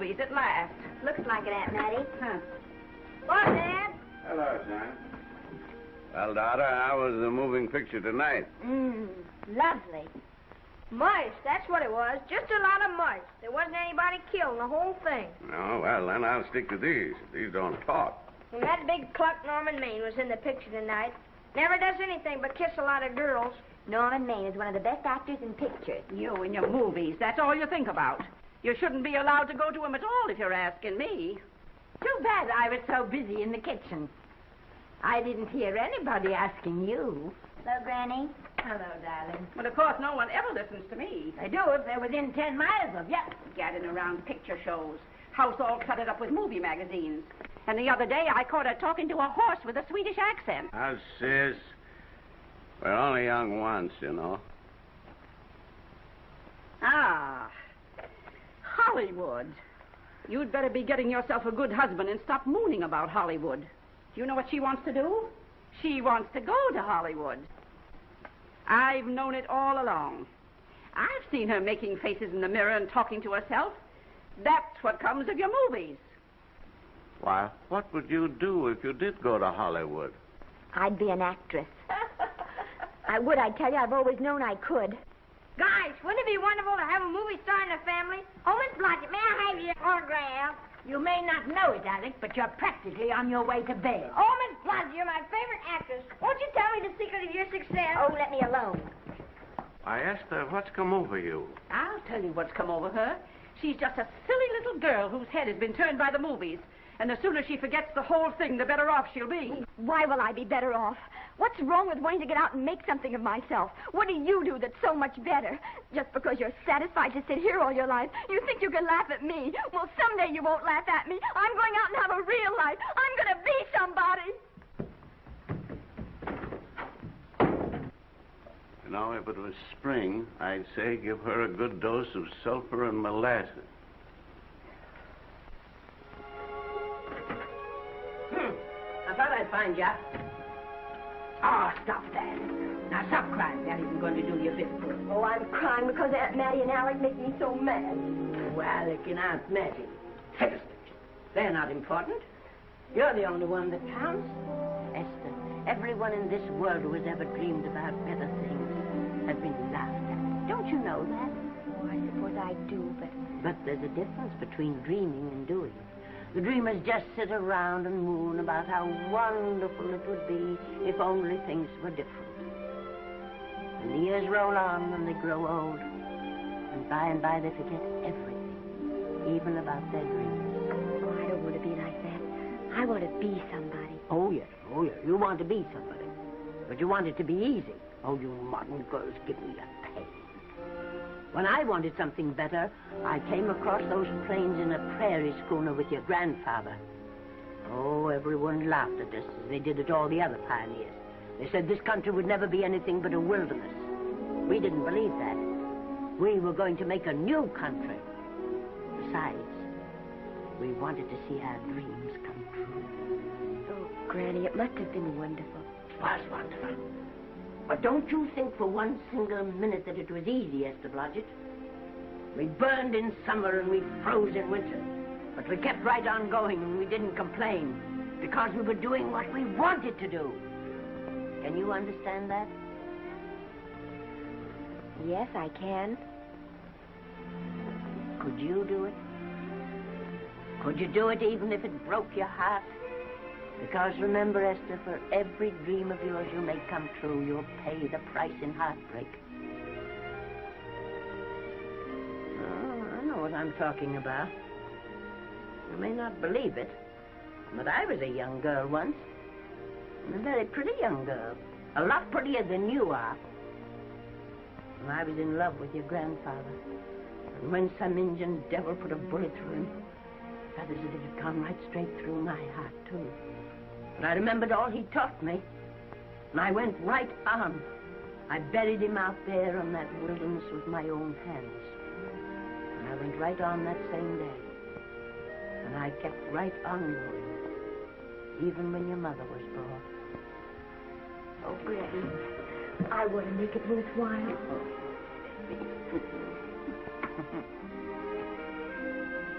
movies at last. Looks like it, Aunt Mattie. Huh. What, Dad? Hello, son. Well, daughter, how was the moving picture tonight? Lovely. Mice, that's what it was. Just a lot of mice. There wasn't anybody killed in the whole thing. No, well, then I'll stick to these. These don't talk. And that big cluck Norman Maine was in the picture tonight. Never does anything but kiss a lot of girls. Norman Maine is one of the best actors in pictures. You and your movies, that's all you think about. You shouldn't be allowed to go to them at all if you're asking me. Too bad I was so busy in the kitchen. I didn't hear anybody asking you. Hello, Granny. Hello, darling. But of course, no one ever listens to me. They do if they're within 10 miles of you. Gadding around picture shows. House all cluttered up with movie magazines. And the other day, I caught her talking to a horse with a Swedish accent. Now, sis, we're only young once, you know. Ah, Hollywood. You'd better be getting yourself a good husband and stop mooning about Hollywood. You know what she wants to do? She wants to go to Hollywood. I've known it all along. I've seen her making faces in the mirror and talking to herself. That's what comes of your movies. Why, what would you do if you did go to Hollywood? I'd be an actress. I would, I tell you. I've always known I could. Guys, wouldn't it be wonderful to have a movie star in the family? Oh, Miss Blodgett, may I have your autograph? You may not know it, Alec, but you're practically on your way to bed. Oh, Miss Blodgett, you're my favorite actress. Won't you tell me the secret of your success? Oh, let me alone. Why, Esther, what's come over you? I'll tell you what's come over her. She's just a silly little girl whose head has been turned by the movies. And the sooner she forgets the whole thing, the better off she'll be. Why will I be better off? What's wrong with wanting to get out and make something of myself? What do you do that's so much better? Just because you're satisfied to sit here all your life, you think you can laugh at me. Well, someday you won't laugh at me. I'm going out and have a real life. I'm going to be somebody. You know, if it was spring, I'd say give her a good dose of sulfur and molasses. I thought I'd find you. Oh, stop that. Now, stop crying. That isn't going to do you a bit of good. Oh, I'm crying because Aunt Mattie and Alec make me so mad. Oh, Alec and Aunt Mattie. Fiddlesticks. They're not important. You're the only one that counts. Esther, everyone in this world who has ever dreamed about better things has been laughed at. Don't you know that? Oh, I suppose I do, but... But there's a difference between dreaming and doing. The dreamers just sit around and moon about how wonderful it would be if only things were different. And the years roll on and they grow old. And by they forget everything, even about their dreams. Oh, I don't want to be like that. I want to be somebody. Oh, yes. You want to be somebody. But you want it to be easy. Oh, you modern girls give me a pain. When I wanted something better, I came across those plains in a prairie schooner with your grandfather. Oh, everyone laughed at us as they did at all the other pioneers. They said this country would never be anything but a wilderness. We didn't believe that. We were going to make a new country. Besides, we wanted to see our dreams come true. Oh, Granny, it must have been wonderful. It was wonderful. But don't you think for one single minute that it was easy, Esther Blodgett. We burned in summer and we froze in winter. But we kept right on going and we didn't complain because we were doing what we wanted to do. Can you understand that? Yes, I can. Could you do it? Could you do it even if it broke your heart? Because remember, Esther, for every dream of yours you make come true, you'll pay the price in heartbreak. Oh, I know what I'm talking about. You may not believe it, but I was a young girl once. And a very pretty young girl. A lot prettier than you are. And I was in love with your grandfather. And when some Indian devil put a bullet through him, that is, it had gone right straight through my heart, too. But I remembered all he taught me. And I went right on. I buried him out there in that wilderness with my own hands. And I went right on that same day. And I kept right on going, even when your mother was born. Oh, Granny, I want to make it worthwhile.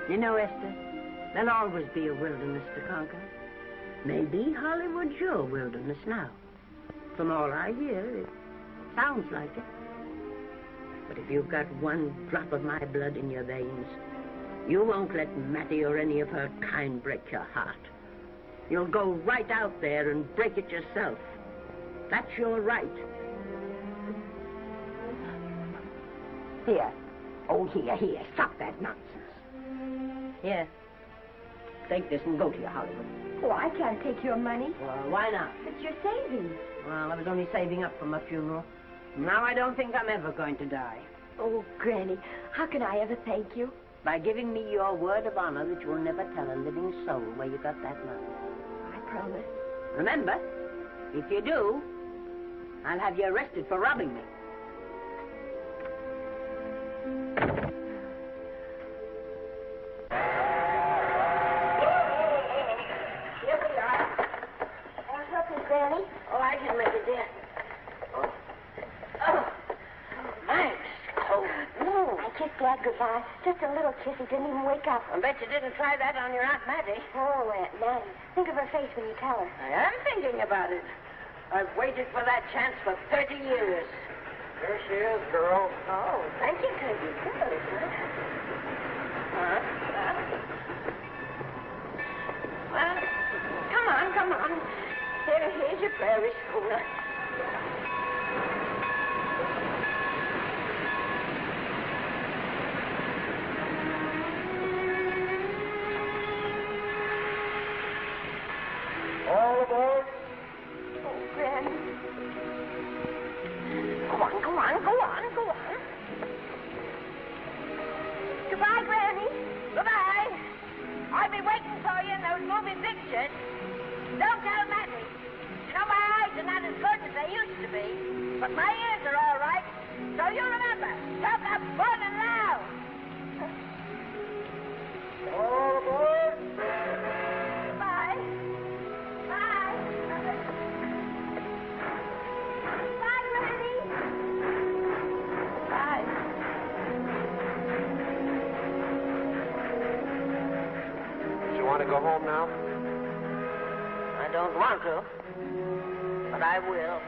You know, Esther, there'll always be a wilderness to conquer. Maybe Hollywood's your wilderness now. From all I hear, it sounds like it. But if you've got one drop of my blood in your veins, you won't let Mattie or any of her kind break your heart. You'll go right out there and break it yourself. That's your right. Here. Oh, here. Stop that nonsense. Here. Take this and go to your Hollywood. Oh, I can't take your money. Well, why not? It's your savings. Well, I was only saving up for my funeral. Now I don't think I'm ever going to die. Oh, Granny, how can I ever thank you? By giving me your word of honor that you'll never tell a living soul where you got that money. I promise. Remember, if you do, I'll have you arrested for robbing me. Here we are. Want something, Granny? Oh, I can make it, dear. Oh, thanks. Oh, I kissed Dad goodbye. Just a little kiss. He didn't even wake up. I bet you didn't try that on your Aunt Mattie. Oh, Aunt Mattie. Think of her face when you tell her. I am thinking about it. I've waited for that chance for 30 years. Here she is, girl. Oh, thank you, Cookie. Good. Well, come on. Here's your prairie schooner. All aboard. Oh, Granny. Go on. Goodbye, Granny. Goodbye. I'll be waiting for you in those movie pictures. Don't tell Mattie. You know, my eyes are not as good as they used to be, but my ears are all right. So you remember, talk up good and loud. All aboard. Bye. Bye. Bye, Granny. Bye. You want to go home now? I don't want to, but I will.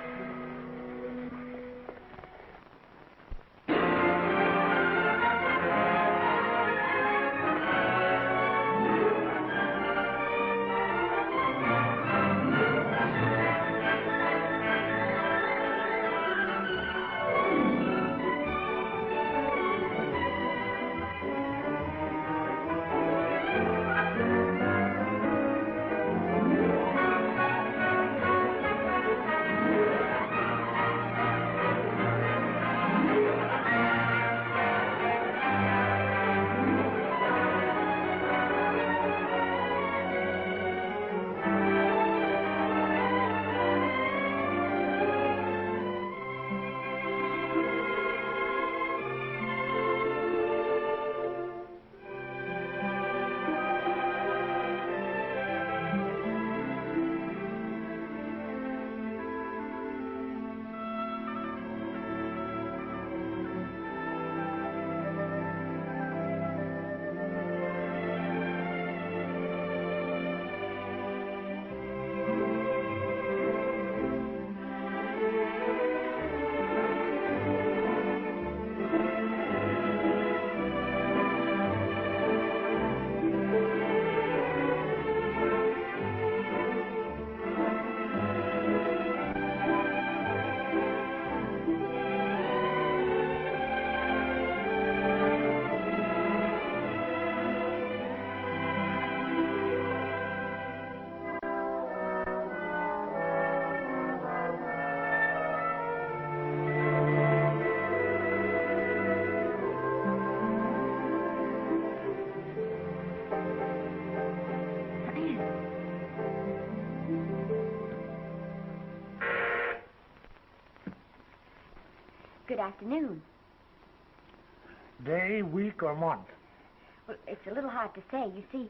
Good afternoon. Day, week, or month? Well, it's a little hard to say. You see,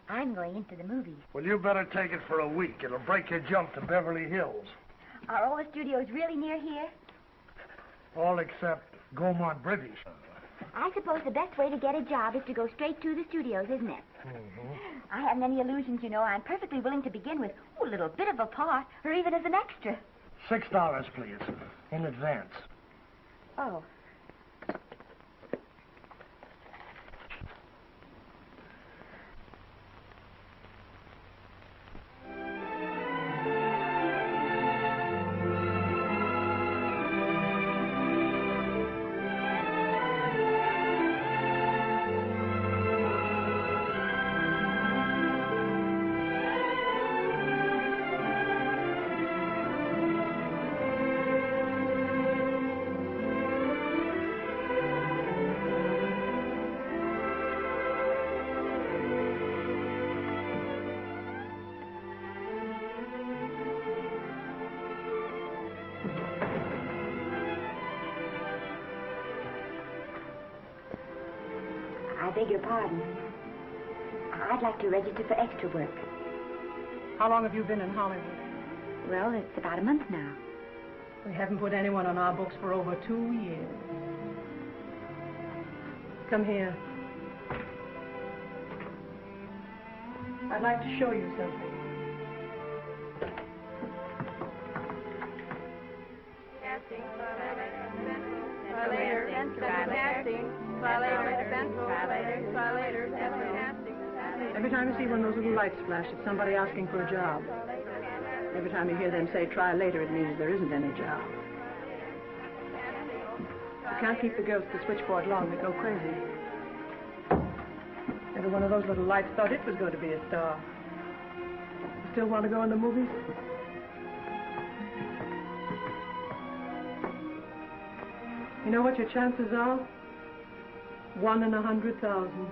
I'm going into the movies. Well, you better take it for a week. It'll break your jump to Beverly Hills. Are all the studios really near here? All except Gaumont British. I suppose the best way to get a job is to go straight to the studios, isn't it? I haven't any illusions, you know. I'm perfectly willing to begin with a little bit of a part, or even as an extra. $6, please, in advance. Oh. I beg your pardon. I'd like to register for extra work. How long have you been in Hollywood? Well, it's about a month now. We haven't put anyone on our books for over 2 years. Come here. I'd like to show you something. Every time you see one of those little lights flash, it's somebody asking for a job. Every time you hear them say, try later, it means there isn't any job. You can't keep the girls at the switchboard long. They go crazy. Every one of those little lights thought it was going to be a star. You still want to go in the movies? You know what your chances are? 1 in 100,000.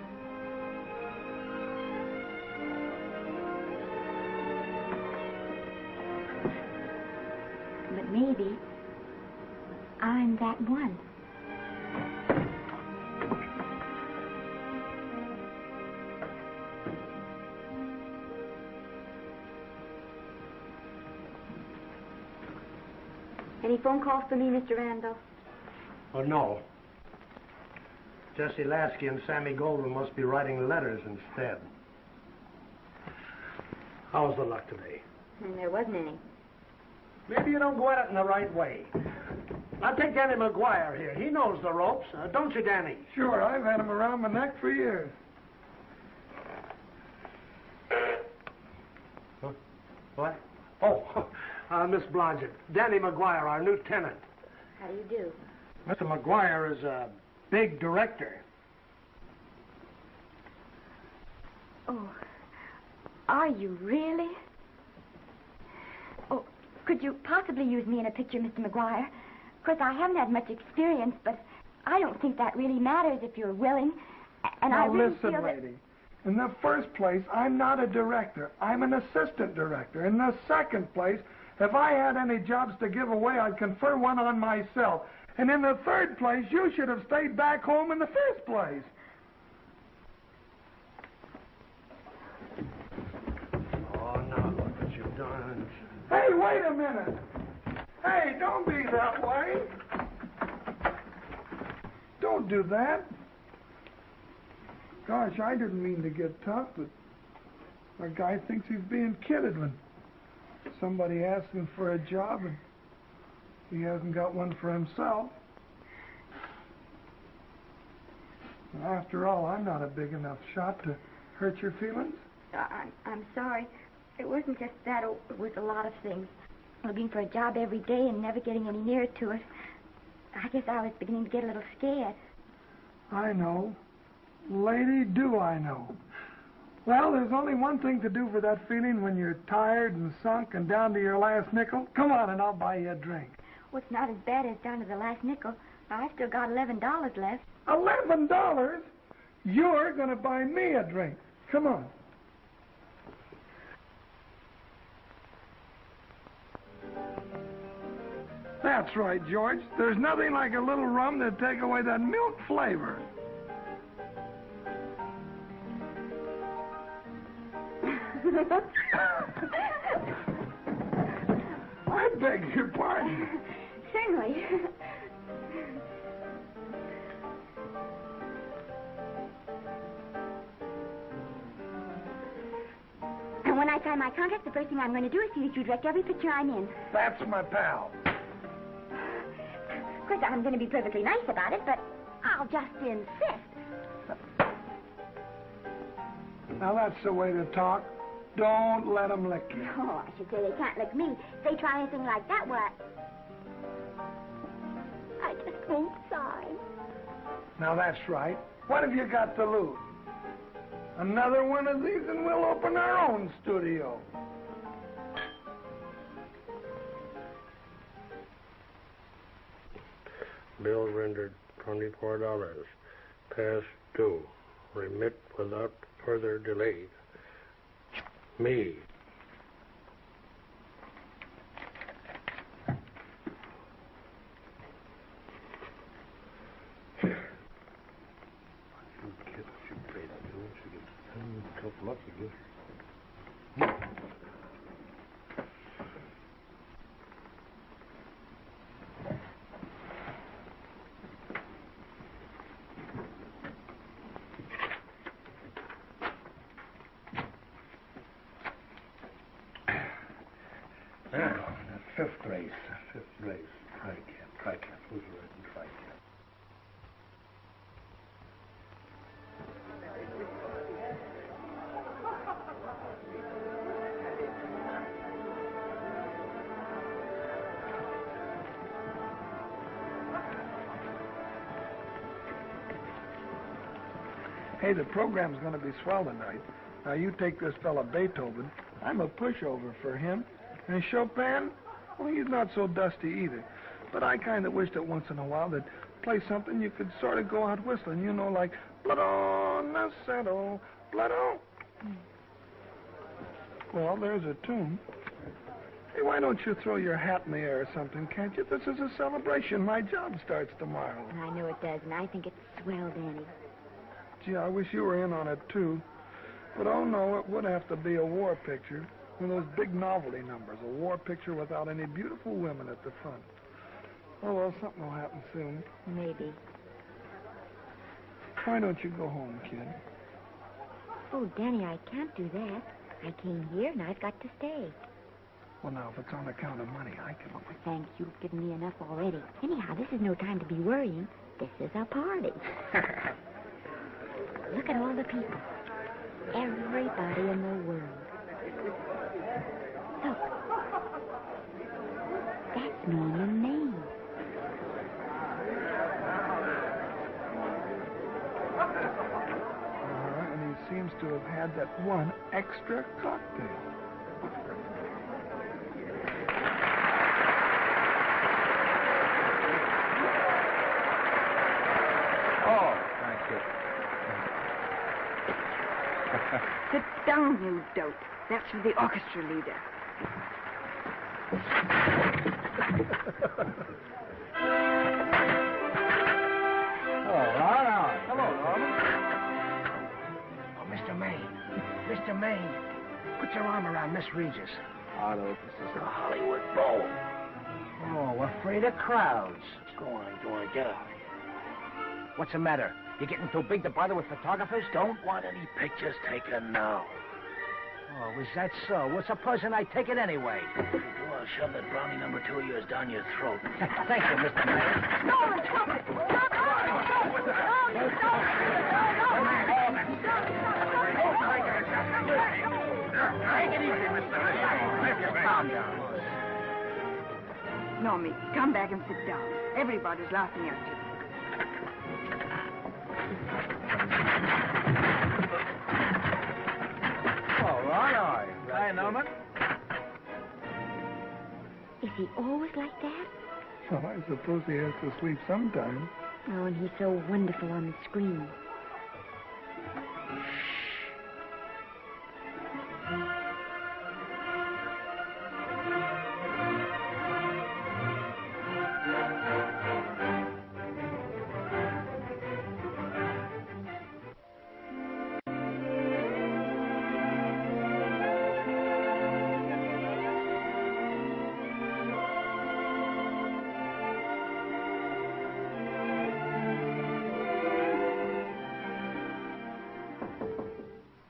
But maybe I'm that one. Any phone calls for me, Mr. Randall? Oh, no. Jesse Lasky and Sammy Goldwyn must be writing letters instead. How's the luck today? There wasn't any. Maybe you don't go at it in the right way. Now take Danny McGuire here. He knows the ropes. Don't you, Danny? Sure, I've had him around my neck for years. Huh? What? Oh, Miss Blodgett. Danny McGuire, our new tenant. How do you do? Mr. McGuire is a big director. Oh, are you really? Oh, could you possibly use me in a picture, Mr. McGuire? Of course, I haven't had much experience, but I don't think that really matters if you're willing. And now I really listen, feel that... lady. In the first place, I'm not a director. I'm an assistant director. In the second place, if I had any jobs to give away, I'd confer one on myself. And in the third place, you should have stayed back home in the first place. Oh, now look what you've done. Hey, wait a minute. Hey, don't be that way. Don't do that. Gosh, I didn't mean to get tough, but a guy thinks he's being kidded when somebody asks him for a job and he hasn't got one for himself. After all, I'm not a big enough shot to hurt your feelings. I'm sorry. It wasn't just that. It was a lot of things. Looking for a job every day and never getting any nearer to it. I guess I was beginning to get a little scared. I know. Lady, do I know. Well, there's only one thing to do for that feeling when you're tired and sunk and down to your last nickel. Come on and I'll buy you a drink. Well, it's not as bad as down to the last nickel. I've still got $11 left. $11? You're going to buy me a drink. Come on. That's right, George. There's nothing like a little rum to take away that milk flavor. I beg your pardon. Certainly. And when I sign my contract, the first thing I'm going to do is see that you direct every picture I'm in. That's my pal. Of course, I'm going to be perfectly nice about it, but I'll just insist. Now, that's the way to talk. Don't let them lick you. Oh, I should say they can't lick me. If they try anything like that, what? I just won't sign. Now, that's right. What have you got to lose? Another one of these and we'll open our own studio. Bill rendered $24. Past due. Remit without further delay. Me. Fifth race. Tri-cap. Who's riding tri-cap? Hey, the program's going to be swell tonight. Now, you take this fella Beethoven. I'm a pushover for him. And Chopin, well, he's not so dusty either. But I kind of wish that once in a while they'd play something you could sort of go out whistling, you know, like Blood on the Saddle, Blood on. Well, there's a tune. Hey, why don't you throw your hat in the air or something, can't you? This is a celebration. My job starts tomorrow. I know it does, and I think it's swell, Danny. Gee, I wish you were in on it, too. But, oh, no, it would have to be a war picture. One of those big novelty numbers, a war picture without any beautiful women at the front. Oh, well, something will happen soon. Maybe. Why don't you go home, kid? Oh, Danny, I can't do that. I came here, and I've got to stay. Well, now, if it's on account of money, I can... Oh, thanks. You've given me enough already. Anyhow, this is no time to be worrying. This is a party. Look at all the people. Everybody in the world. Look. That's Norman Maine. And he seems to have had that one extra cocktail. Oh, thank you. Sit down, you dope. That's for the orchestra leader. All right. Hello, Norman. Oh, Mr. Maine, put your arm around Miss Regis. Otto, this is a Hollywood bowl. Oh, afraid of crowds. Go on, get out. What's the matter? You getting too big to bother with photographers? Don't want any pictures taken now. Oh, is that so? Well, supposing I take it anyway. If you do, I'll shove that brownie number 2 of yours down your throat. Thank you, Mr. Mayor. No, stop it! Take it easy, Mr. Mayor. Calm down. Normie, come back and sit down. Everybody's laughing at you. All right. Hi, Norman. Is he always like that? Well, I suppose he has to sleep sometime. Oh, and he's so wonderful on the screen.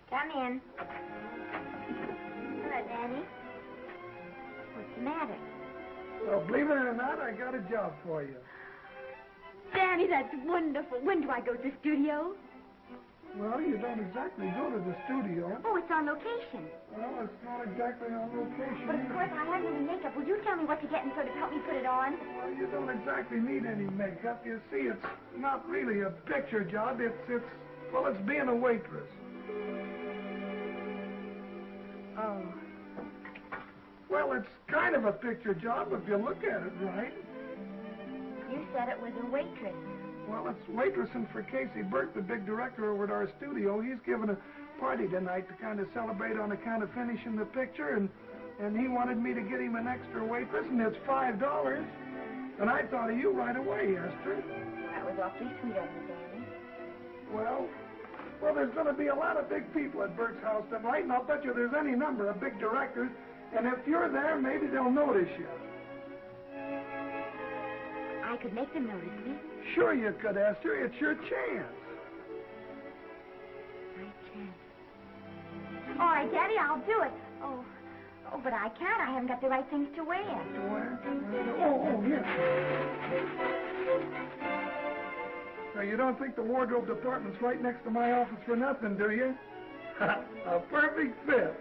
Come in. Danny. What's the matter? Well, believe it or not, I got a job for you. Danny, that's wonderful. When do I go to the studio? Well, you don't exactly go to the studio. Oh, it's on location. Well, it's not exactly on location. But of course, I haven't any makeup. Would you tell me what to get and sort of help me put it on? Well, you don't exactly need any makeup. You see, it's not really a picture job. It's being a waitress. Oh. Well, it's kind of a picture job if you look at it right. You said it was a waitress. Well, it's waitressing for Casey Burke, the big director over at our studio. He's giving a party tonight to kind of celebrate on account of finishing the picture, and he wanted me to get him an extra waitress, and it's $5. And I thought of you right away, Esther. That was awfully sweet of you, Danny. Well, there's going to be a lot of big people at Burke's house tonight, and I'll bet you there's any number of big directors, and if you're there, maybe they'll notice you. I could make them notice me. Sure you could, Esther. It's your chance. My chance. All right, Daddy, I'll do it. Oh, but I can't. I haven't got the right things to wear. To wear? Oh, yes. Now, you don't think the wardrobe department's right next to my office for nothing, do you? A perfect fit.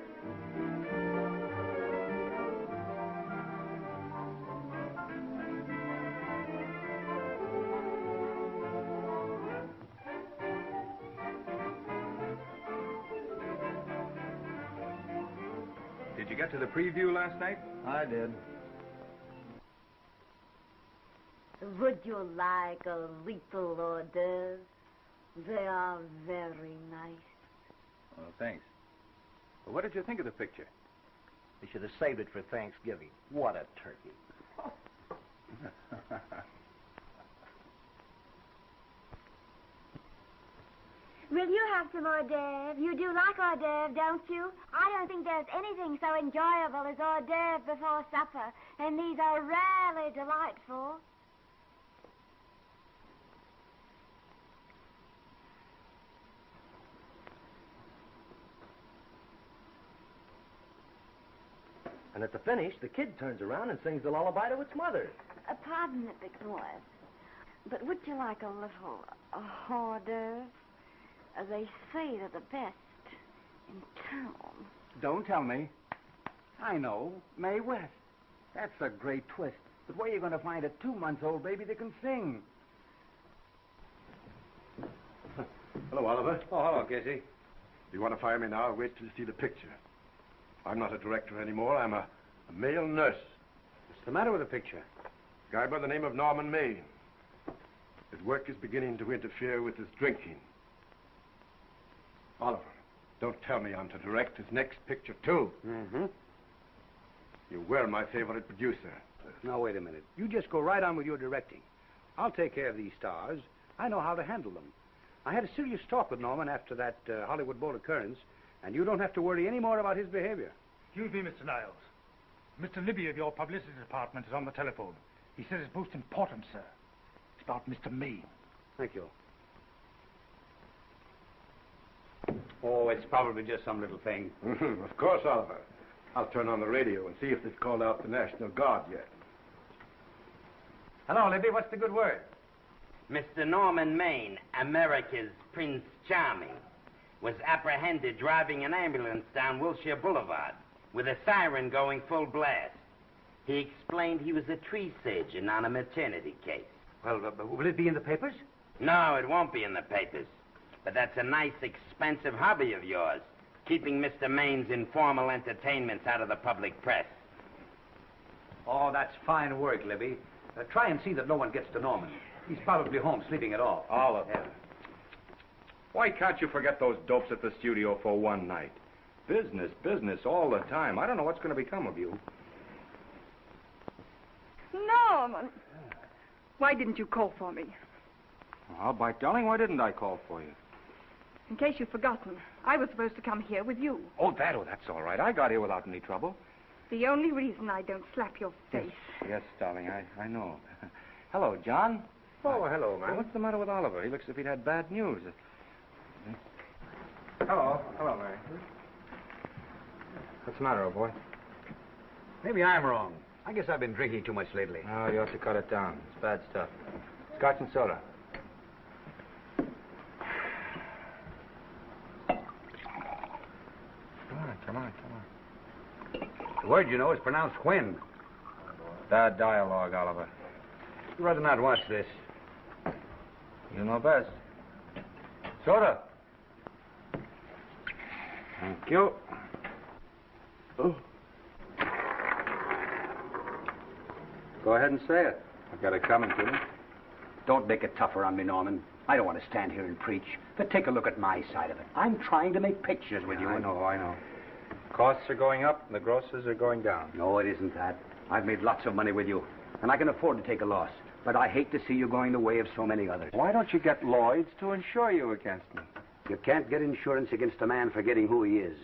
Did you get to the preview last night? I did. Would you like a little hors d'oeuvres? They are very nice. Well, thanks. Well, what did you think of the picture? They should have saved it for Thanksgiving. What a turkey. Will you have some hors d'oeuvres? You do like hors d'oeuvres, don't you? I don't think there's anything so enjoyable as hors d'oeuvres before supper, and these are really delightful. And at the finish, the kid turns around and sings the lullaby to its mother. Pardon the big voice, but would you like a little hors d'oeuvre? They say they're the best in town. Don't tell me. I know. Mae West. That's a great twist. But where are you going to find a 2-month-old baby that can sing? Hello, Oliver. Oh, hello, Casey. Do you want to fire me now or wait till you see the picture? I'm not a director anymore. I'm a male nurse. What's the matter with the picture? A guy by the name of Norman Maine. His work is beginning to interfere with his drinking. Oliver, don't tell me I'm to direct his next picture, too. Mm-hmm. You were my favorite producer. Now, wait a minute. You just go right on with your directing. I'll take care of these stars. I know how to handle them. I had a serious talk with Norman after that Hollywood Bowl occurrence, and you don't have to worry any more about his behavior. Excuse me, Mr. Niles. Mr. Libby of your publicity department is on the telephone. He says it's most important, sir. It's about Mr. Maine. Thank you. Oh, it's probably just some little thing. Of course, Oliver. I'll turn on the radio and see if they've called out the National Guard yet. Hello, Libby. What's the good word? Mr. Norman Maine, America's Prince Charming, was apprehended driving an ambulance down Wilshire Boulevard with a siren going full blast. He explained he was a tree surgeon on a maternity case. Well, will it be in the papers? No, it won't be in the papers. But that's a nice, expensive hobby of yours, keeping Mr. Maine's informal entertainments out of the public press. Oh, that's fine work, Libby. Try and see that no one gets to Norman. He's probably home sleeping it off. Oliver. Yeah. Why can't you forget those dopes at the studio for one night? Business, business, all the time. I don't know what's going to become of you. Norman! Why didn't you call for me? Well, by darling, why didn't I call for you? In case you've forgotten, I was supposed to come here with you. Oh, that's all right. I got here without any trouble. The only reason I don't slap your face. Yes, darling, I know. Hello, John. Oh, hello, man. What's the matter with Oliver? He looks as if he'd had bad news. Hello, Mary. What's the matter, old boy? Maybe I'm wrong. I guess I've been drinking too much lately. Oh, you ought to cut it down. It's bad stuff. Scotch and soda. Come on. The word, you know, is pronounced when. Bad dialogue, Oliver. I'd rather not watch this. You know best. Soda. Thank you. Oh. Go ahead and say it. I've got it coming to me. Don't make it tougher on me, Norman. I don't want to stand here and preach. But take a look at my side of it. I'm trying to make pictures with you. I know. Costs are going up and the grosses are going down. No, it isn't that. I've made lots of money with you, and I can afford to take a loss. But I hate to see you going the way of so many others. Why don't you get Lloyd's to insure you against me? You can't get insurance against a man forgetting who he is.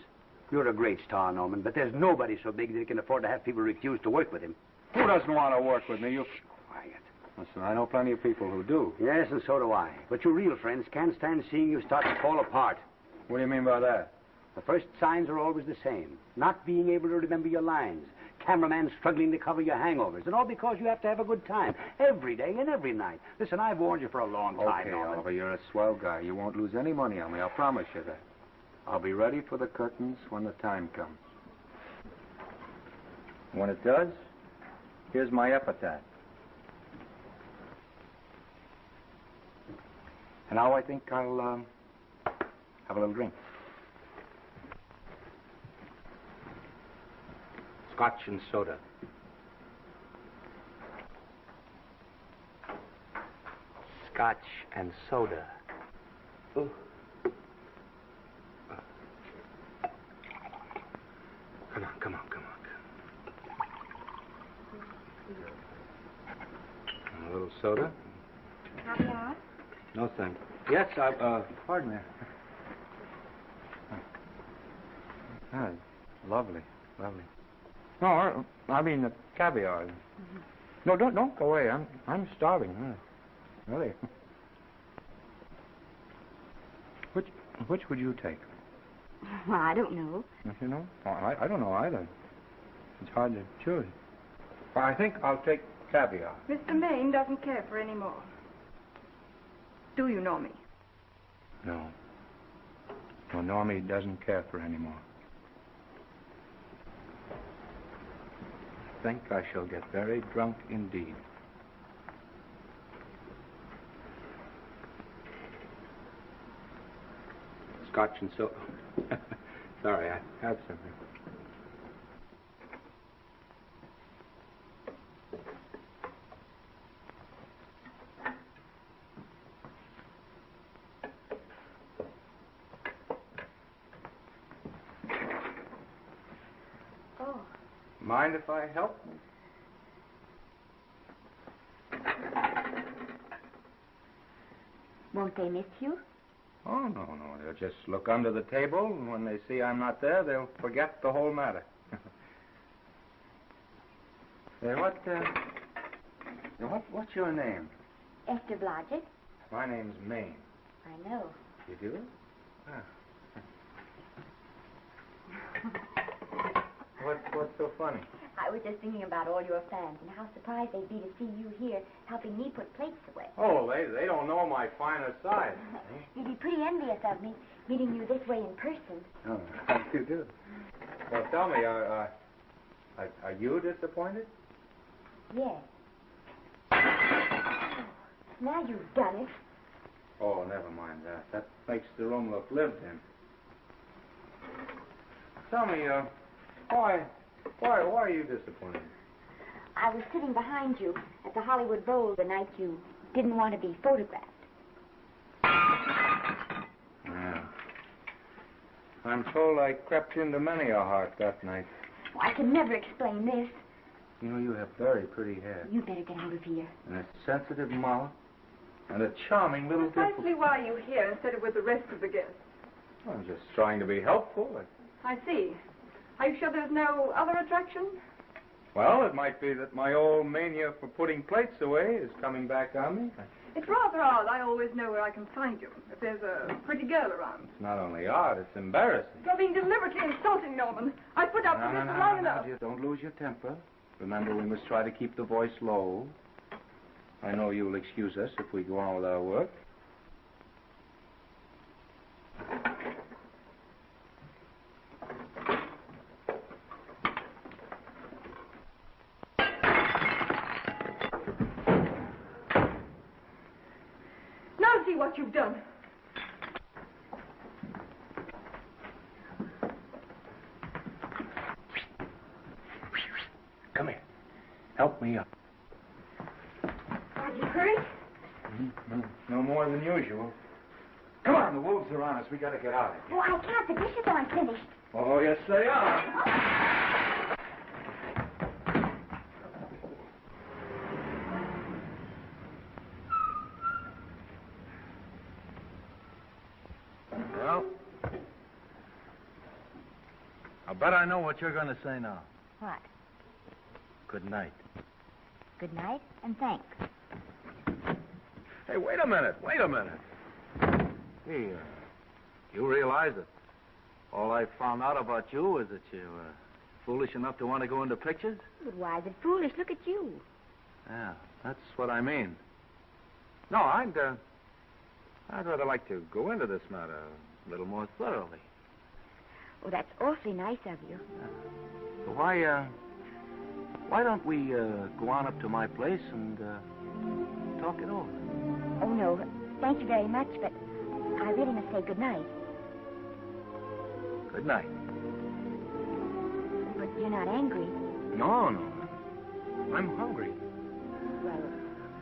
You're a great star, Norman, but there's nobody so big that he can afford to have people refuse to work with him. Who doesn't want to work with me? You... Quiet. Listen, I know plenty of people who do. Yes, and so do I. But your real friends can't stand seeing you start to fall apart. What do you mean by that? The first signs are always the same. Not being able to remember your lines. Cameraman struggling to cover your hangovers. And all because you have to have a good time. Every day and every night. Listen, I've warned you for a long time, Okay, Norman. Oliver, you're a swell guy. You won't lose any money on me. I'll promise you that. I'll be ready for the curtains when the time comes. When it does, here's my epitaph. And now I think I'll have a little drink. Scotch and soda. Scotch and soda. Ooh. Come on. A little soda? Caviar? No, thank you. Yes, pardon me. Ah, lovely. No, I mean the caviar. Mm-hmm. No, don't go away. I'm starving. Really. Which would you take? Well, I don't know. You know? I don't know either. It's hard to choose. Well, I think I'll take caviar. Mr. Maine doesn't care for any more. Do you know me? No. No, Normie doesn't care for any more. I think I shall get very drunk indeed. Scotch and soda. Sorry, I had something. Oh. Mind if I help? Won't they miss you? Oh, no. They'll just look under the table, and when they see I'm not there, they'll forget the whole matter. Hey, what's your name? Esther Blodgett. My name's Maine. I know. You do? Ah. What's so funny? I was just thinking about all your fans and how surprised they'd be to see you here helping me put plates away. Oh, they don't know my finer side. You'd be pretty envious of me, meeting you this way in person. Oh, you do. Well, tell me, are you disappointed? Yes. Now you've done it. Oh, never mind that. That makes the room look lived in. Tell me, why are you disappointed? I was sitting behind you at the Hollywood Bowl the night you didn't want to be photographed. Yeah. I'm told I crept into many a heart that night. Oh, I can never explain this. You know, you have very pretty hair. You better get out of here. And a sensitive mouth. And a charming little Precisely why are you here instead of with the rest of the guests? I'm just trying to be helpful. I see. Are you sure there's no other attraction? Well, it might be that my old mania for putting plates away is coming back on me. It's rather odd. I always know where I can find you if there's a pretty girl around. It's not only odd, it's embarrassing. You're being deliberately insulting, Norman. I put up with this long enough. Dear, don't lose your temper. Remember, we must try to keep the voice low. I know you'll excuse us if we go on with our work. Now see what you've done. Come here. Help me up. Are you hurt? No more than usual. Come on, the wolves are on us. We gotta get out of here. Oh, I can't. The dishes aren't finished. Oh, yes, they are. Well, I bet I know what you're going to say now. What? Good night. Good night, and thanks. Hey, wait a minute. Hey, you realize that all I found out about you is that you're foolish enough to want to go into pictures? But why is it foolish? Look at you. Yeah, that's what I mean. No, I'd rather like to go into this matter a little more thoroughly. Oh, that's awfully nice of you. So why don't we go on up to my place and talk it over? Oh, no. Thank you very much, but I really must say good night. Good night. But you're not angry. No. I'm hungry. Well,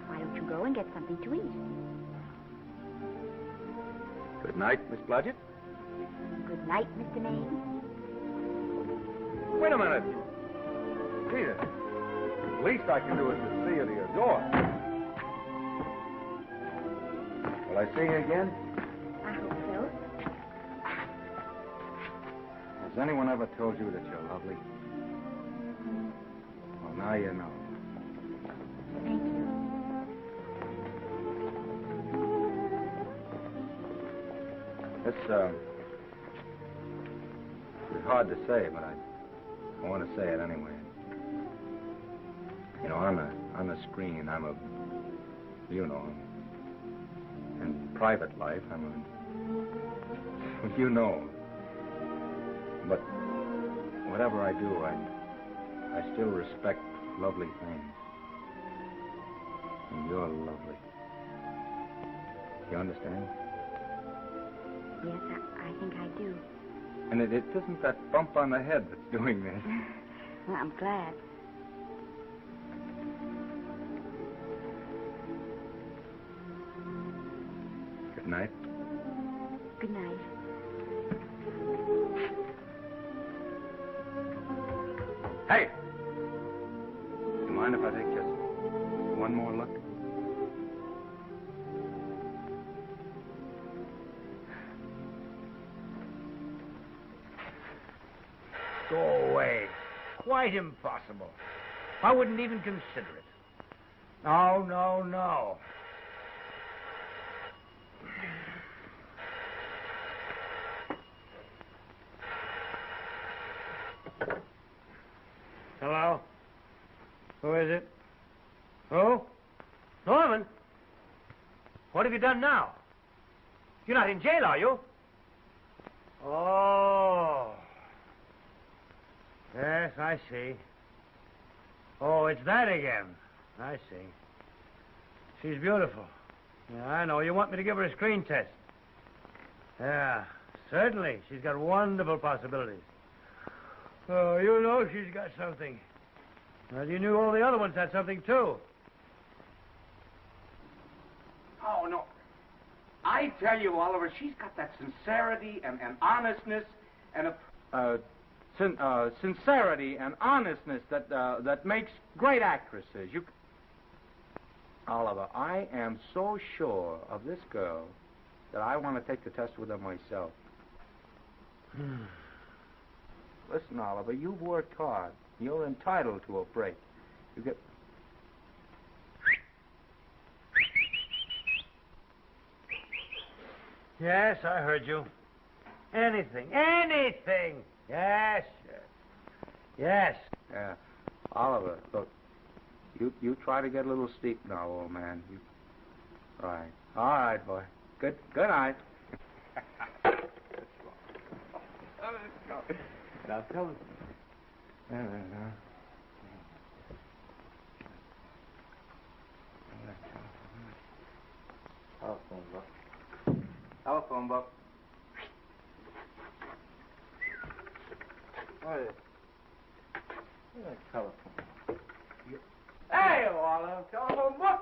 why don't you go and get something to eat? Good night, Miss Blodgett. Good night, Mr. Maine. Wait a minute. Peter, the least I can do is to see you to your door. Will I see you again? I hope so. Has anyone ever told you that you're lovely? Well, now you know. Thank you. It's hard to say, but I want to say it anyway. You know, on the screen, I'm a, you know, in private life, I'm a, you know. But whatever I do, I still respect lovely things. And you're lovely. You understand? Yes, I think I do. And it isn't that bump on the head that's doing this. Well, I'm glad. Good night. Good night. Hey! You mind if I take just one more look? Go away. Quite impossible. I wouldn't even consider it. No. Hello? Who is it? Who? Norman? What have you done now? You're not in jail, are you? Oh. Yes, I see. Oh, it's that again. I see. She's beautiful. Yeah, I know. You want me to give her a screen test? Yeah, certainly. She's got wonderful possibilities. Oh, you know she's got something. Well, you knew all the other ones had something, too. Oh, no. I tell you, Oliver, she's got that sincerity and honestness and a... sincerity and honestness that makes great actresses. Oliver, I am so sure of this girl that I want to take the test with her myself. Listen, Oliver, you've worked hard. You're entitled to a break. You get... Yes, I heard you. Anything. Yes. Yes. Yeah. Oliver, look, you try to get a little sleep now, old man. Right. All right, boy. Good night. Now, tell us. Telephone book. What is it? Telephone. Hey, Oliver, telephone book.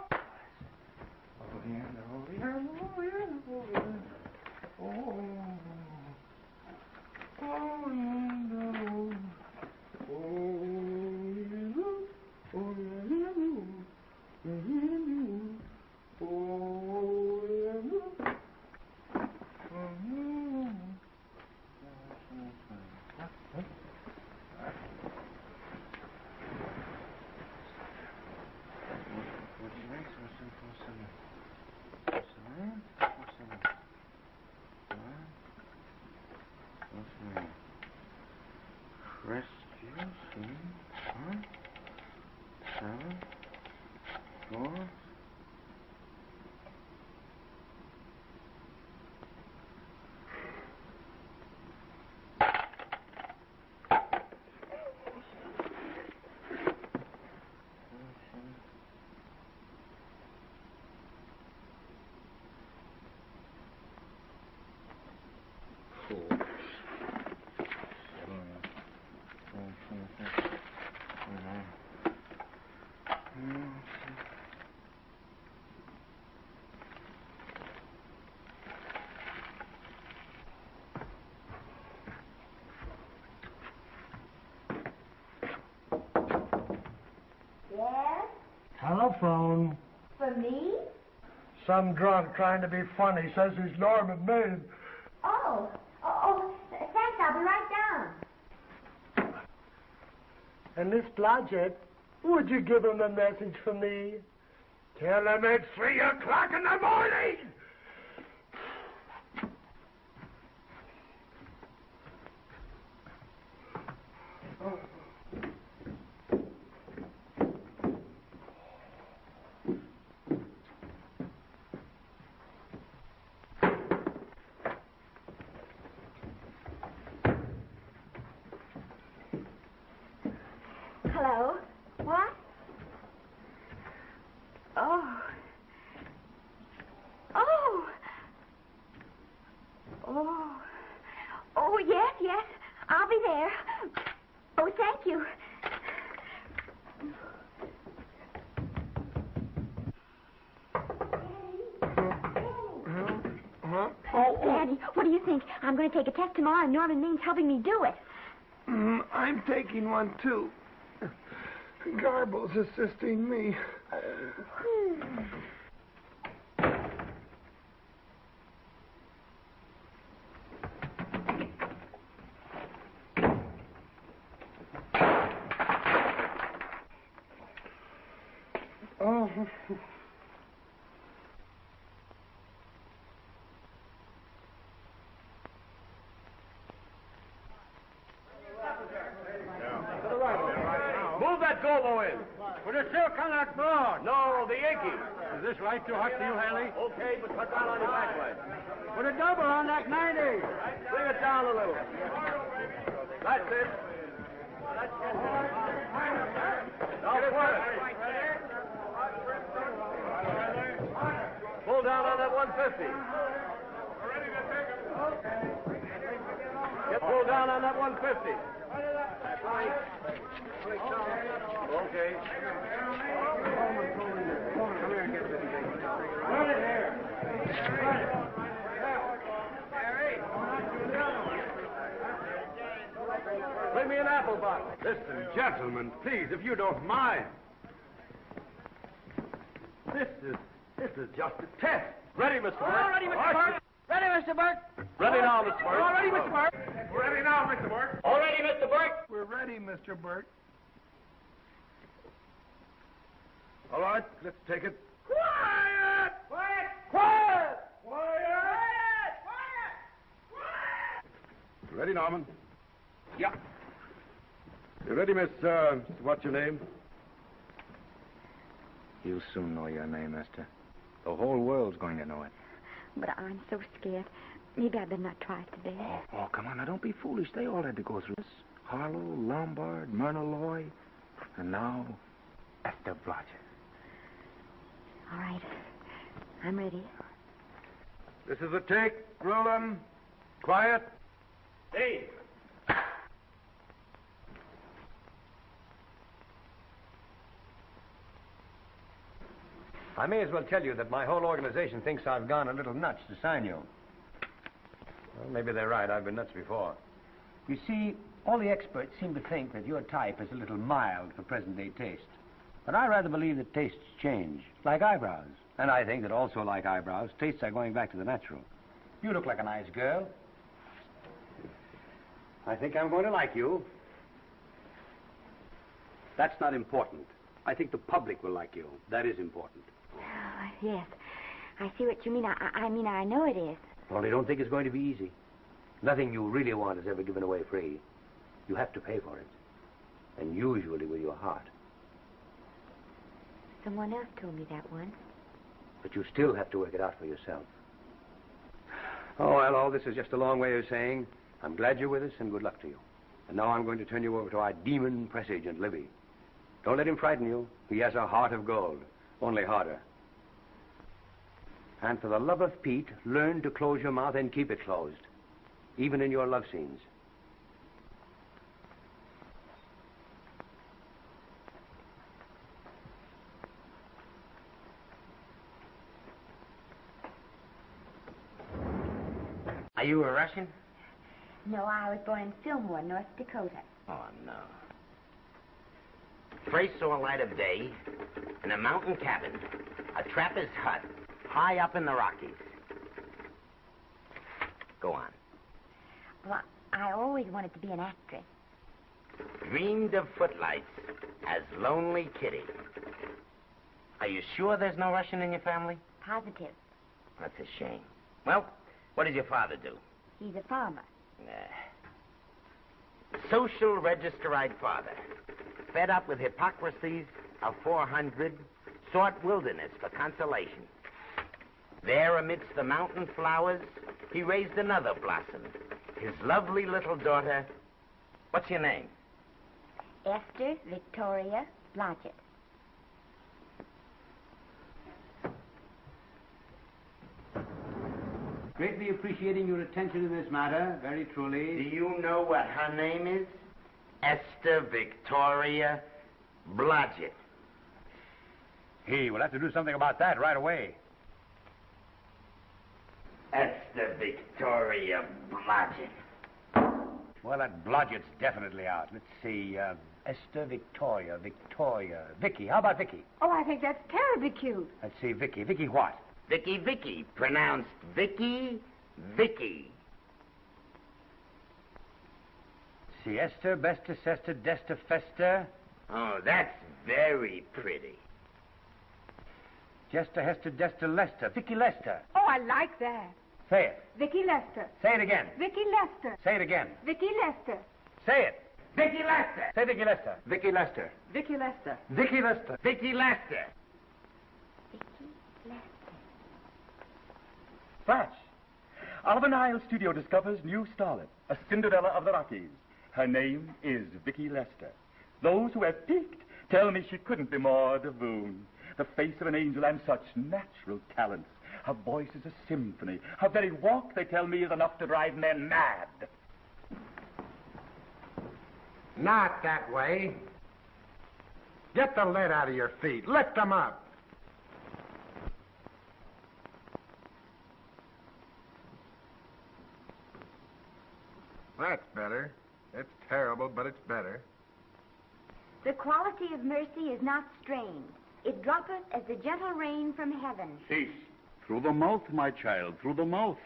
Yes? Telephone. For me? Some drunk trying to be funny says he's Norman Maine. Oh, thanks. I'll be right down. And Miss Blodgett, would you give him a message for me? Tell him it's 3 o'clock in the morning. Hello? What? Oh. Oh. Oh. Oh, yes. I'll be there. Oh, thank you. Daddy, what do you think? I'm going to take a test tomorrow, and Norman Main's helping me do it. I'm taking one, too. Garble's assisting me. Oh. Move that Golo in. Put a silk on that broad. No, the Yankee. Is this light too hot for you, Haley? Okay, but cut down on your back leg. Put a double on that 90. Bring it down a little. That's it. Now pull it. Pull down on that 150. Get pulled down on that 150. Okay. Bring me an apple box. Listen, gentlemen, please, if you don't mind. This is just a test. Ready, Mr. Burke? All ready, Mr. Burke. Ready, Mr. Burke. Ready now, Mr. Burke. All ready, Mr. Burke. Ready now, Mr. Burke. All ready, Mr. Burke. We're ready, Mr. Burke. All right, let's take it. Quiet! Quiet! Quiet! Quiet! Ready, Norman? Yeah. You ready, Miss, what's your name? You'll soon know your name, Esther. The whole world's going to know it. But I'm so scared. Maybe I better not try it today. Oh, come on. Now, don't be foolish. They all had to go through this. Harlow, Lombard, Myrna Loy, and now Esther Blodgett. All right. I'm ready. This is a take. Roland. Quiet. Hey. I may as well tell you that my whole organization thinks I've gone a little nuts to sign you. Well, maybe they're right. I've been nuts before. You see, all the experts seem to think that your type is a little mild for present-day taste. But I rather believe that tastes change, like eyebrows. And I think that also like eyebrows, tastes are going back to the natural. You look like a nice girl. I think I'm going to like you. That's not important. I think the public will like you. That is important. Yes. I see what you mean. I mean, I know it is. Only don't think it's going to be easy. Nothing you really want is ever given away free. You have to pay for it. And usually with your heart. Someone else told me that once. But you still have to work it out for yourself. Oh, well, all this is just a long way of saying, I'm glad you're with us and good luck to you. And now I'm going to turn you over to our demon press agent, Libby. Don't let him frighten you. He has a heart of gold, only harder. And for the love of Pete, learn to close your mouth and keep it closed, even in your love scenes. Are you a Russian? No, I was born in Fillmore, North Dakota. Oh, no. First saw light of day in a mountain cabin, a trapper's hut, high up in the Rockies. Go on. Well, I always wanted to be an actress. Dreamed of footlights as Lonely Kitty. Are you sure there's no Russian in your family? Positive. That's a shame. Well, what does your father do? He's a farmer. Social registerite father. Fed up with hypocrisies of 400, sought wilderness for consolation. There amidst the mountain flowers, he raised another blossom. His lovely little daughter. What's your name? Esther Victoria Blodgett. Greatly appreciating your attention to this matter, very truly. Do you know what her name is? Esther Victoria Blodgett. Hey, we'll have to do something about that right away. Esther Victoria Blodgett. Well, that Blodgett's definitely out. Let's see, Esther Victoria, Vicky. How about Vicky? Oh, I think that's terribly cute. Let's see, Vicky. Vicky what? Vicky. Pronounced Vicky. See, Esther, Bester, Sester, Dester, Fester. Oh, that's very pretty. Jester, Hester, Dester, Lester. Vicky Lester. Oh, I like that. Say it. Vicky Lester. Say it again. Vicky Lester. Say it again. Vicky Lester. Say it. Vicky Lester. Say Vicky Lester. Vicky Lester. Vicky Lester. Vicky Lester. Vicky Lester. Flash. Oliver Nile Studio discovers new starlet, a Cinderella of the Rockies. Her name is Vicky Lester. Those who have peeked tell me she couldn't be more divoon. The face of an angel and such natural talents. Her voice is a symphony. Her very walk, they tell me, is enough to drive men mad. Not that way. Get the lead out of your feet. Lift them up. That's better. It's terrible, but it's better. The quality of mercy is not strained. It droppeth as the gentle rain from heaven. Cease. Through the mouth, my child, through the mouth.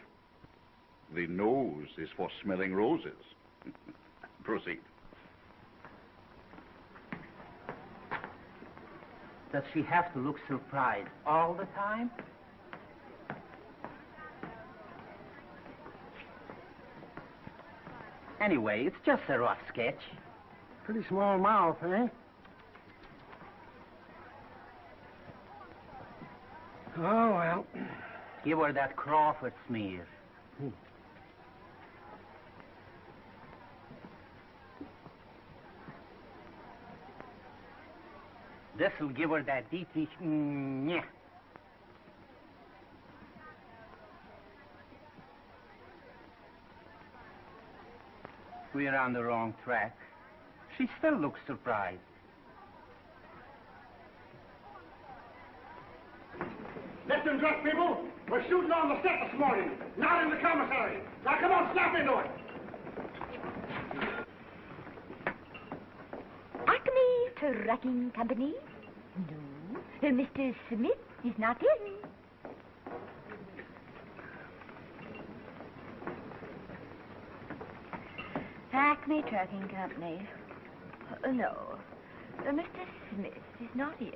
The nose is for smelling roses. Proceed. Does she have to look surprised all the time? Anyway, it's just a rough sketch. Pretty small mouth, eh? Oh, well. Give her that Crawford smear. This'll give her that Dietrich. Yeah. We're on the wrong track. She still looks surprised. Listen, dress people. We're shooting on the set this morning, not in the commissary. Now, come on, snap into it. Acme Trucking Company? No, Mr. Smith is not in. Acme Trucking Company. No, Mr. Smith is not in.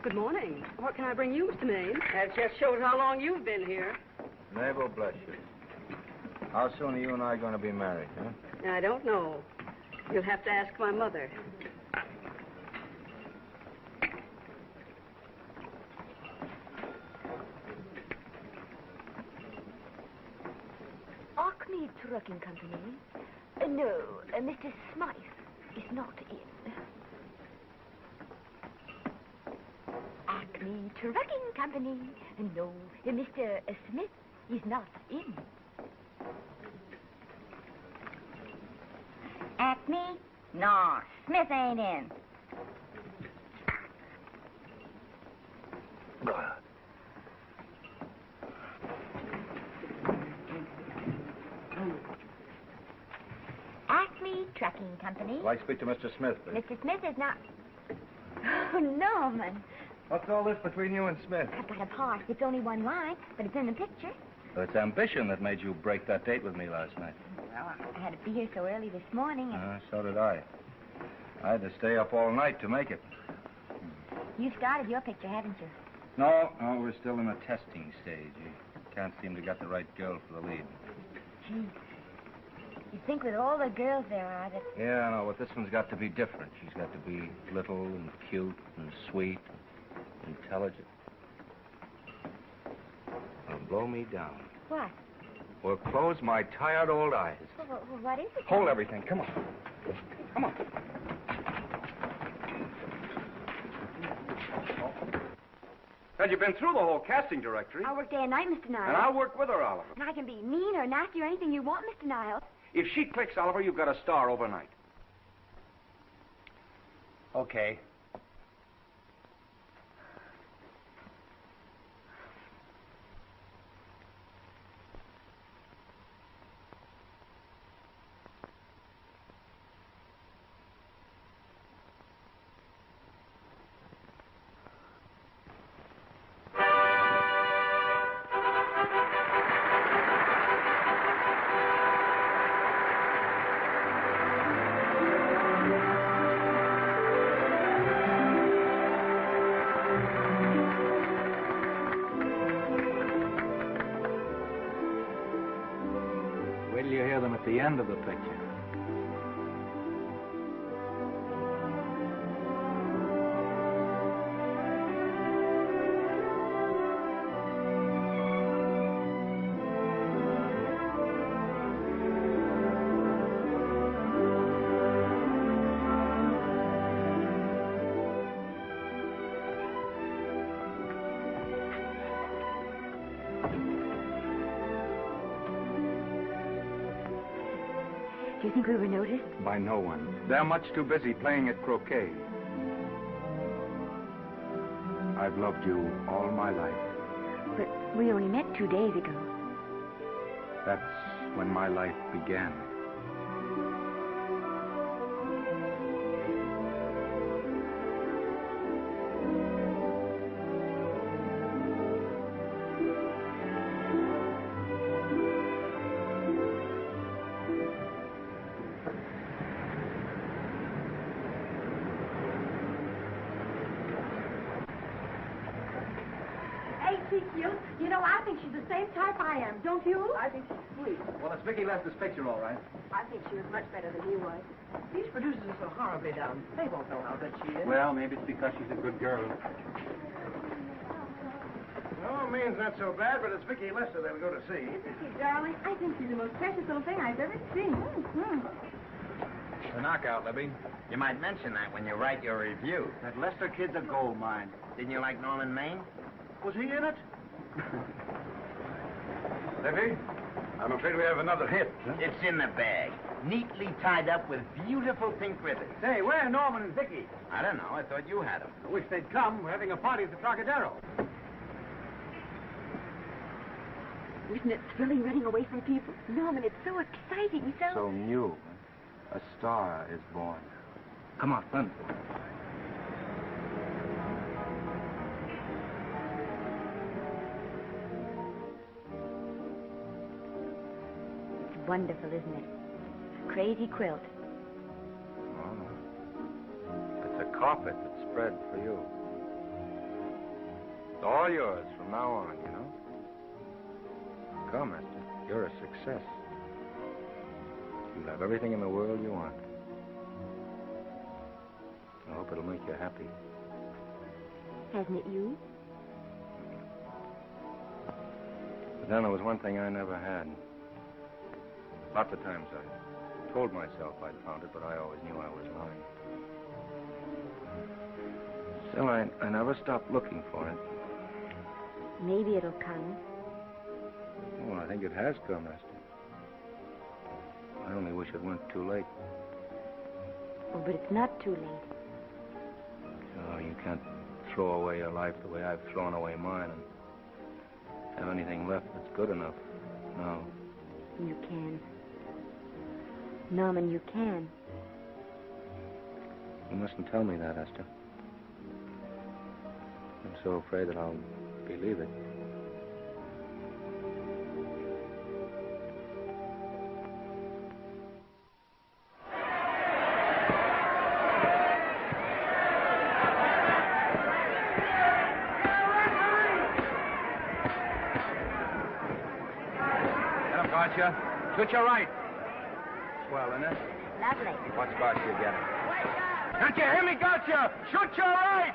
Good morning. What can I bring you, Mr. Maine? That just shows how long you've been here. Mabel, bless you. How soon are you and I going to be married, huh? I don't know. You'll have to ask my mother. Acme Trucking Company? No, Mr. Smythe is not in. Acme Trucking Company? No, Mr. Smith is not in. Acme? No, Smith ain't in. Acme Trucking Company? I'd like to speak to Mr. Smith, please. Mr. Smith is not... Oh, Norman. What's all this between you and Smith? I've got a part. It's only one line, but it's in the picture. Well, it's ambition that made you break that date with me last night. Well, I had to be here so early this morning. And So did I. I had to stay up all night to make it. You started your picture, haven't you? No, we're still in the testing stage. You can't seem to get the right girl for the lead. Gee, you'd think with all the girls there are that... Yeah, I know, but this one's got to be different. She's got to be little and cute and sweet, intelligent. It'll blow me down. What? Will close my tired old eyes. Well, what is it? Hold everything. Come on. Come on. Well, you've been through the whole casting directory. I'll work day and night, Mr. Niles. And I'll work with her, Oliver. And I can be mean or nasty or anything you want, Mr. Niles. If she clicks, Oliver, you've got a star overnight. Okay. Wait till you hear them at the end of the picture. Do you think we were noticed? By no one. They're much too busy playing at croquet. I've loved you all my life. But we only met 2 days ago. That's when my life began. she cute? You know, I think she's the same type I am, don't you? I think she's sweet. Well, it's Vicky Lester's picture, all right. I think she was much better than he was. These producers are so horribly down. They won't know how good she is. Well, maybe it's because she's a good girl. No, Maine's not so bad, but it's Vicky Lester they'll go to see. Vicky, darling, I think she's the most precious little thing I've ever seen. The knockout, Libby. You might mention that when you write your review. That Lester kid's a gold mine. Didn't you like Norman Maine? Was he in it? Libby, I'm afraid we have another hit. Huh? It's in the bag, neatly tied up with beautiful pink ribbons. Say, where are Norman and Vicky? I don't know. I thought you had them. I wish they'd come. We're having a party at the Trocadero. Isn't it thrilling running away from people? Norman, it's so exciting, So new. A star is born. Come on, run. It's wonderful, isn't it? A crazy quilt. Oh. It's a carpet that's spread for you. It's all yours from now on, you know. Come, Esther. You're a success. You'll have everything in the world you want. I hope it'll make you happy. Hasn't it you? But then there was one thing I never had. Lots of times I told myself I'd found it, but I always knew I was lying. Still, I never stopped looking for it. Maybe it'll come. Oh, I think it has come, Esther. I only wish it weren't too late. Oh, but it's not too late. Oh, you can't throw away your life the way I've thrown away mine and have anything left that's good enough. No. You can. Norman, you can. You mustn't tell me that, Esther. I'm so afraid that I'll believe it. Gotcha. Shoot your right. Swell, isn't it? Lovely. What's Gotcha getting? Don't you hear me, Gotcha? Shoot your right.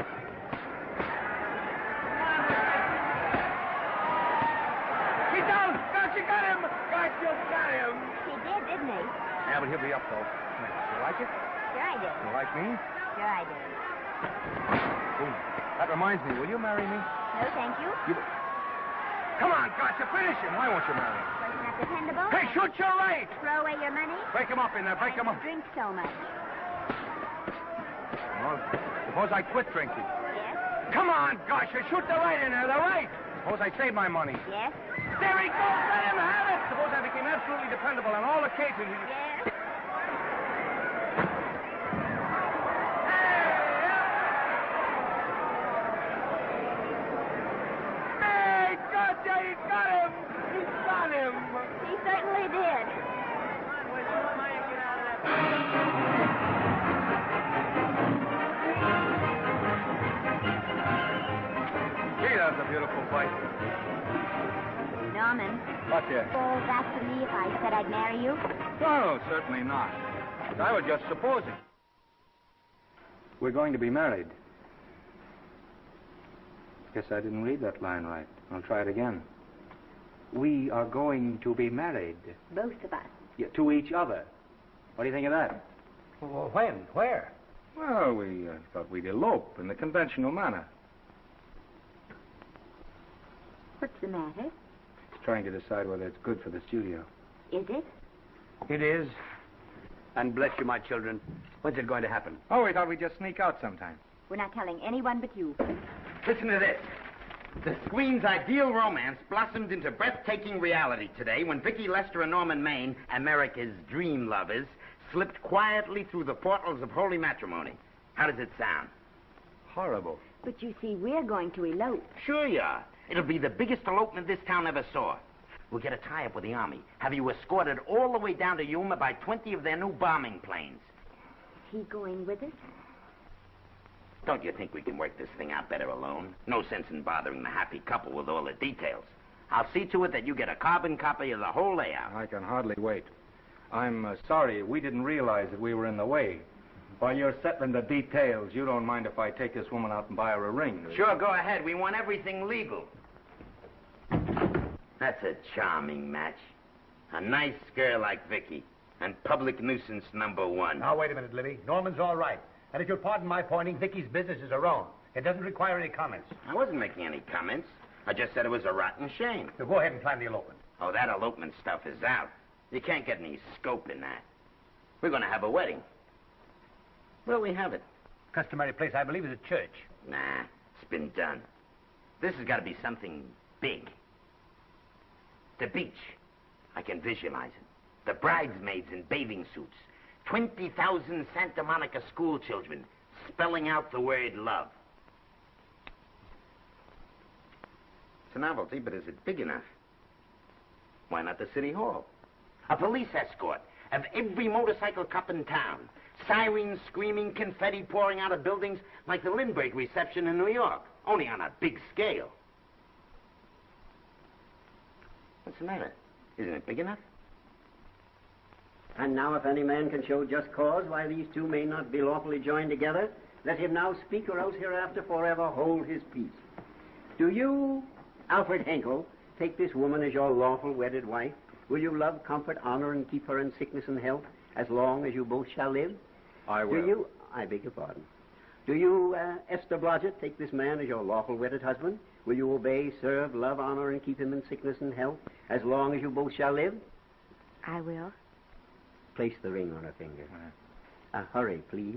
He's down. Gotcha got him. Gotcha got him. He did, didn't he? Yeah, but he'll be up, though. You like it? Sure I did. You like me? Sure I did. Oh, that reminds me. Will you marry me? No, thank you. Come on, Gotcha. Finish him. Why won't you marry him? Wasn't that dependable? Hey, shoot your right. Throw away your money? Break him up in there. Break him up. Drink so much. Well, suppose I quit drinking. Yes? Come on, Gotcha. Shoot the right in there. The right. Suppose I save my money. Yes? There he goes. Let him have it. Suppose I became absolutely dependable on all occasions. Yes? Hey, Gotcha. He's got him. He's got him. He certainly did. Gee, that's a beautiful fight. Norman. What's here? Falls back to me if I said I'd marry you? No, certainly not. I was just supposing. We're going to be married. Guess I didn't read that line right. I'll try it again. We are going to be married. Both of us. Yeah, to each other. What do you think of that? Well, when? Where? Well, we thought we'd elope in the conventional manner. What's the matter? Trying to decide whether it's good for the studio. Is it? It is. And bless you, my children. When's it going to happen? Oh, we thought we'd just sneak out sometime. We're not telling anyone but you. Listen to this. The screen's ideal romance blossomed into breathtaking reality today when Vicky Lester and Norman Maine, America's dream lovers, slipped quietly through the portals of holy matrimony. How does it sound? Horrible. But you see, we're going to elope. Sure you are. It'll be the biggest elopement this town ever saw. We'll get a tie-up with the Army, have you escorted all the way down to Yuma by 20 of their new bombing planes. Is he going with us? Don't you think we can work this thing out better alone? No sense in bothering the happy couple with all the details. I'll see to it that you get a carbon copy of the whole layout. I can hardly wait. I'm sorry. We didn't realize that we were in the way. While you're settling the details, you don't mind if I take this woman out and buy her a ring, do you? Sure, go ahead. We want everything legal. That's a charming match. A nice girl like Vicky. And public nuisance #1. Now, wait a minute, Libby. Norman's all right. And if you'll pardon my pointing, Vicky's business is her own. It doesn't require any comments. I wasn't making any comments. I just said it was a rotten shame. So go ahead and plan the elopement. Oh, that elopement stuff is out. You can't get any scope in that. We're going to have a wedding. Where'll we have it? Customary place, I believe, is a church. Nah, it's been done. This has got to be something big. The beach. I can visualize it. The bridesmaids in bathing suits. 20,000 Santa Monica school children spelling out the word love. It's a novelty, but is it big enough? Why not the city hall? A police escort of every motorcycle cop in town. Sirens screaming, confetti pouring out of buildings like the Lindbergh reception in New York, only on a big scale. What's the matter? Isn't it big enough? And now if any man can show just cause why these two may not be lawfully joined together, let him now speak, or else hereafter forever hold his peace. Do you, Alfred Henkel, take this woman as your lawful wedded wife? Will you love, comfort, honor, and keep her in sickness and health as long as you both shall live? I will. Do you, I beg your pardon. Do you, Esther Blodgett, take this man as your lawful wedded husband? Will you obey, serve, love, honor, and keep him in sickness and health as long as you both shall live? I will. Place the ring on her finger. Hurry, please.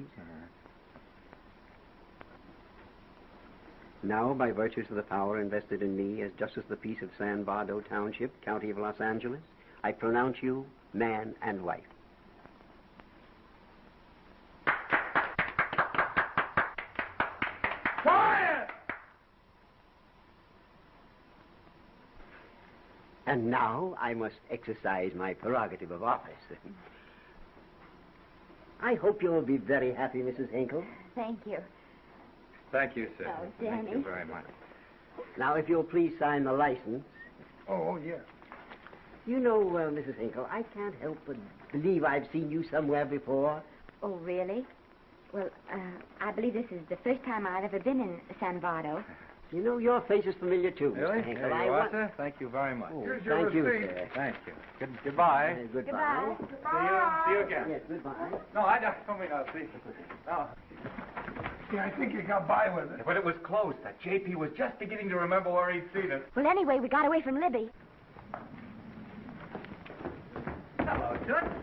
Now, by virtues of the power invested in me as Justice of the Peace of San Bardo Township, County of Los Angeles, I pronounce you man and wife. Quiet! And now I must exercise my prerogative of office. I hope you will be very happy, Mrs. Hinkle. Thank you. Thank you, sir. Oh, Thank Danny. you very much. Now, if you'll please sign the license. Oh, yeah. You know, Mrs. Hinkle, I can't help but believe I've seen you somewhere before. Oh, really? Well, I believe this is the first time I've ever been in San Bardo. You know, your face is familiar, too, Really? Mr. Hinkle. There I you are, want... sir. Thank you very much. Oh, Here's your thank you, receipt. sir. Thank you. Goodbye. Goodbye. See you again. Yes, goodbye. No, I don't mean I'll see. No. Yeah, I think you got by with it. But it was close. That JP was just beginning to remember where he'd seen it. Well, anyway, we got away from Libby. Hello, Toots.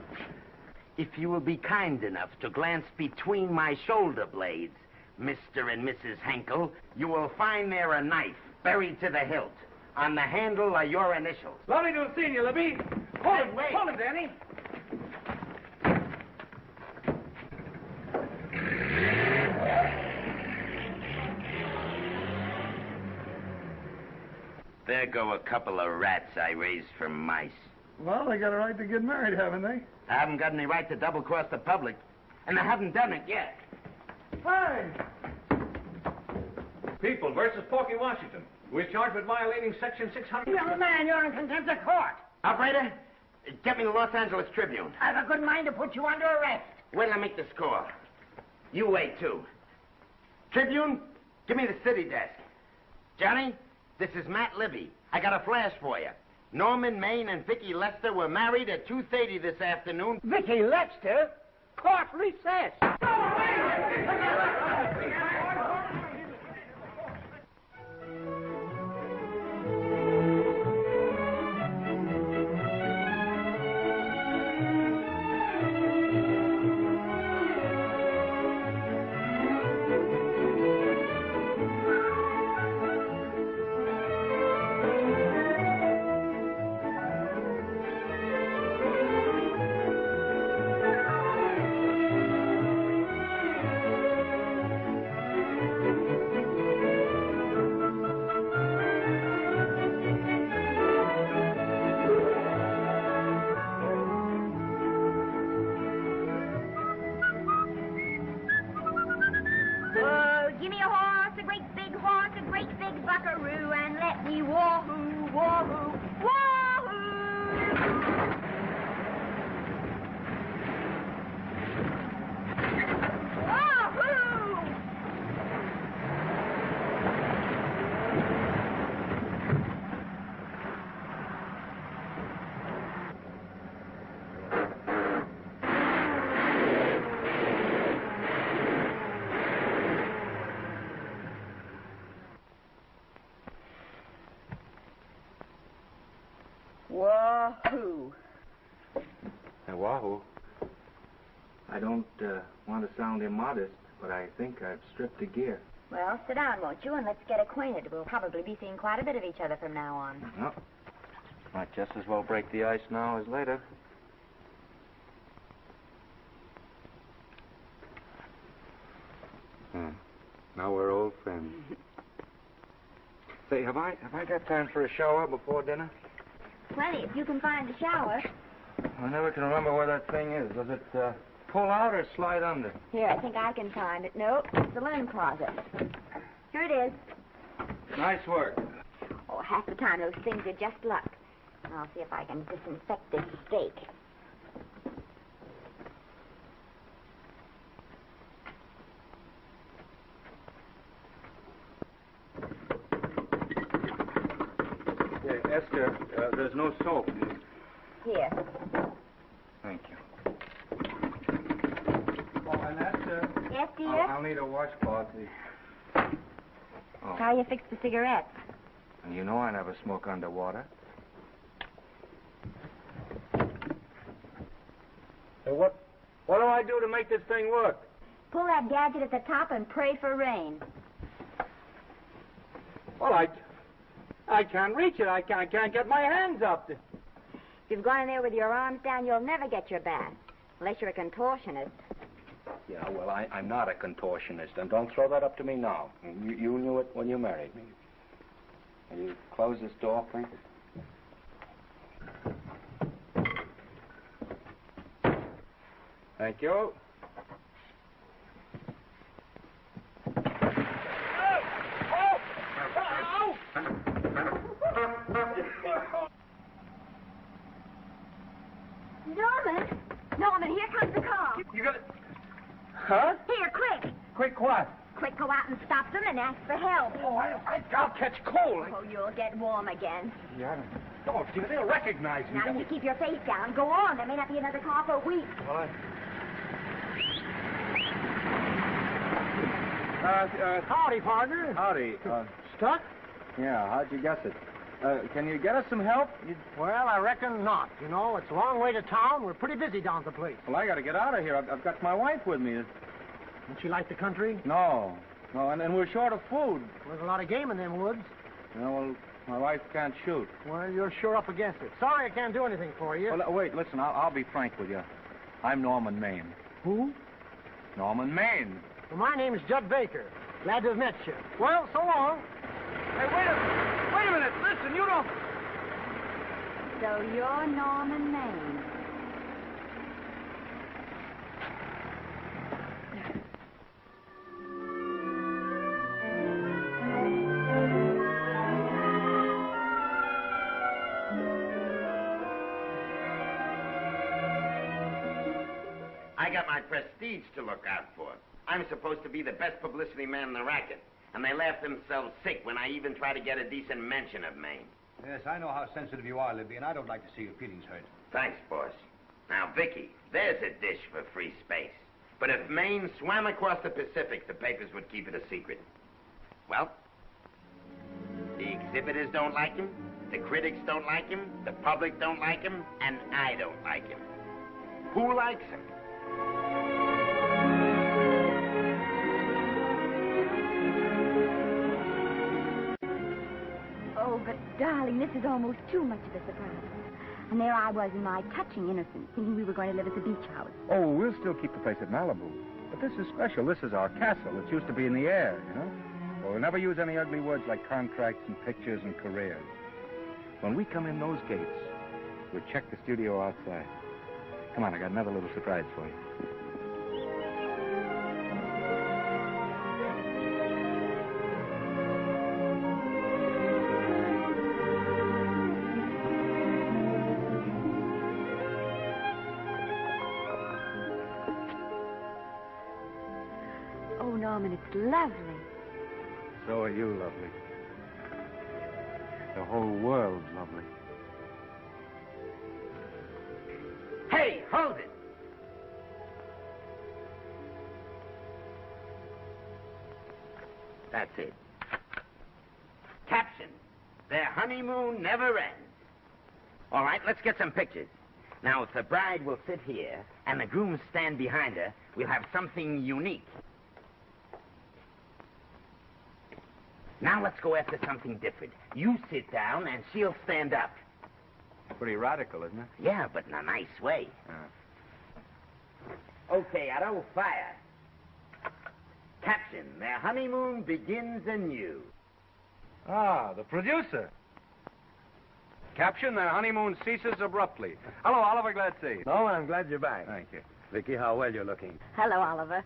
If you will be kind enough to glance between my shoulder blades, Mr. and Mrs. Henkel, you will find there a knife buried to the hilt. On the handle are your initials. Lovely to have seen you, Libby. Hold him, wait. hold him, Danny. There go a couple of rats I raised from mice. Well, they got a right to get married, haven't they? I haven't got any right to double-cross the public, and I haven't done it yet. Hey! People versus Porky Washington. We're charged with violating Section 600. Young man, you're in contempt of court. Operator, get me the Los Angeles Tribune. I've a good mind to put you under arrest. Wait till I make the score. You wait, too. Tribune, give me the city desk. Johnny, this is Matt Libby. I got a flash for you. Norman Maine and Vicky Lester were married at 2:30 this afternoon. Vicky Lester? Court recess. rockaroo and let me wahoo, wahoo, wahoo! Wahoo. Hey, wahoo. I don't want to sound immodest, but I think I've stripped a gear. Well, sit down, won't you, and let's get acquainted. We'll probably be seeing quite a bit of each other from now on. Well, might just as well break the ice now as later. Now we're old friends. Say, have I got time for a shower before dinner? Plenty, if you can find a shower. I never can remember where that thing is. Does it pull out or slide under? Here, I think I can find it. Nope, it's the linen closet. Here it is. Nice work. Oh, half the time those things are just luck. I'll see if I can disinfect this steak. Yeah, Esther, there's no soap. Here. Thank you. Oh, and Esther. Yes, dear? I'll need a washcloth. Oh. How you fix the cigarettes? And you know I never smoke underwater. Hey, what do I do to make this thing work? Pull that gadget at the top and pray for rain. Well, I can't reach it. I can't get my hands up. If you've gone in there with your arms down, you'll never get your bath. Unless you're a contortionist. Yeah, well, I'm not a contortionist, and don't throw that up to me now. You knew it when you married me. Will you close this door, please? Thank you. Norman, here comes the car. You got it? Huh? Here, quick. Quick what? Quick, go out and stop them and ask for help. Oh, I'll catch cold. Oh, you'll get warm again. Yeah, don't, dear. They'll recognize me. Now, you keep your face down. Go on. There may not be another car for a week. Well, Howdy, partner. Howdy. Stuck? Yeah, how'd you guess it? Can you get us some help? Well, I reckon not. You know, it's a long way to town. We're pretty busy down at the place. Well, I got to get out of here. I've got my wife with me. Don't she like the country? No, and we're short of food. There's a lot of game in them woods. Well, my wife can't shoot. Well, you're sure up against it. Sorry I can't do anything for you. Well, wait, listen, I'll be frank with you. I'm Norman Maine. Who? Norman Maine. Well, my name's Judd Baker. Glad to have met you. Well, so long. Hey, wait a minute. Listen, you don't... So you're Norman Maine. I got my prestige to look out for. I'm supposed to be the best publicity man in the racket. And they laugh themselves sick when I even try to get a decent mention of Maine. Yes, I know how sensitive you are, Libby, and I don't like to see your feelings hurt. Thanks, boss. Now, Vicky, there's a dish for free space. But if Maine swam across the Pacific, the papers would keep it a secret. Well, the exhibitors don't like him, the critics don't like him, the public don't like him, and I don't like him. Who likes him? Oh, but darling, this is almost too much of a surprise. And there I was in my touching innocence, thinking we were going to live at the beach house. Oh, we'll still keep the place at Malibu. But this is special. This is our castle. It used to be in the air, you know? Well, we'll never use any ugly words like contracts and pictures and careers. When we come in those gates, we'll check the studio outside. Come on, I got another little surprise for you. lovely. So are you lovely. The whole world's lovely. Hey, hold it! That's it. Caption: Their honeymoon never ends. All right, let's get some pictures. Now, if the bride will sit here and the groom stand behind her, we'll have something unique. Now let's go after something different. You sit down and she'll stand up. Pretty radical, isn't it? Yeah, but in a nice way. Okay, Otto, fire. Caption: Their honeymoon begins anew. Ah, the producer. Caption: Their honeymoon ceases abruptly. Hello, Oliver, glad to see you. No, I'm glad you're back. Thank you. Vicky, how well you're looking. Hello, Oliver.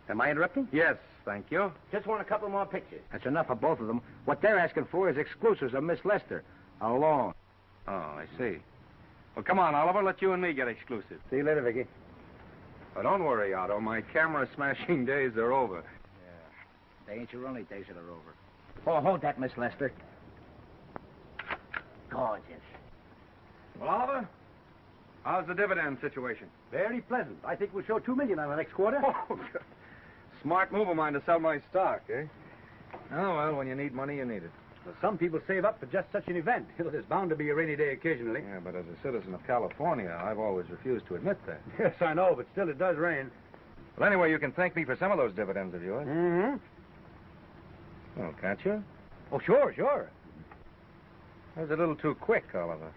Am I interrupting? Yes, thank you. Just want a couple more pictures. That's enough of both of them. What they're asking for is exclusives of Miss Lester. Alone. Oh, I see. Well, come on, Oliver, let you and me get exclusive. See you later, Vicky. Oh, don't worry, Otto. My camera smashing days are over. Yeah. They ain't your only days that are over. Oh, hold that, Miss Lester. Gorgeous. Well, Oliver, how's the dividend situation? Very pleasant. I think we'll show $2 million on the next quarter. Oh, smart move of mine to sell my stock, eh? Oh, well, when you need money, you need it. Well, some people save up for just such an event. There's bound to be a rainy day occasionally. Yeah, but as a citizen of California, I've always refused to admit that. Yes, I know, but still it does rain. Well, anyway, you can thank me for some of those dividends of yours. Mm-hmm. Well, can't you? Oh, sure. That was a little too quick, Oliver.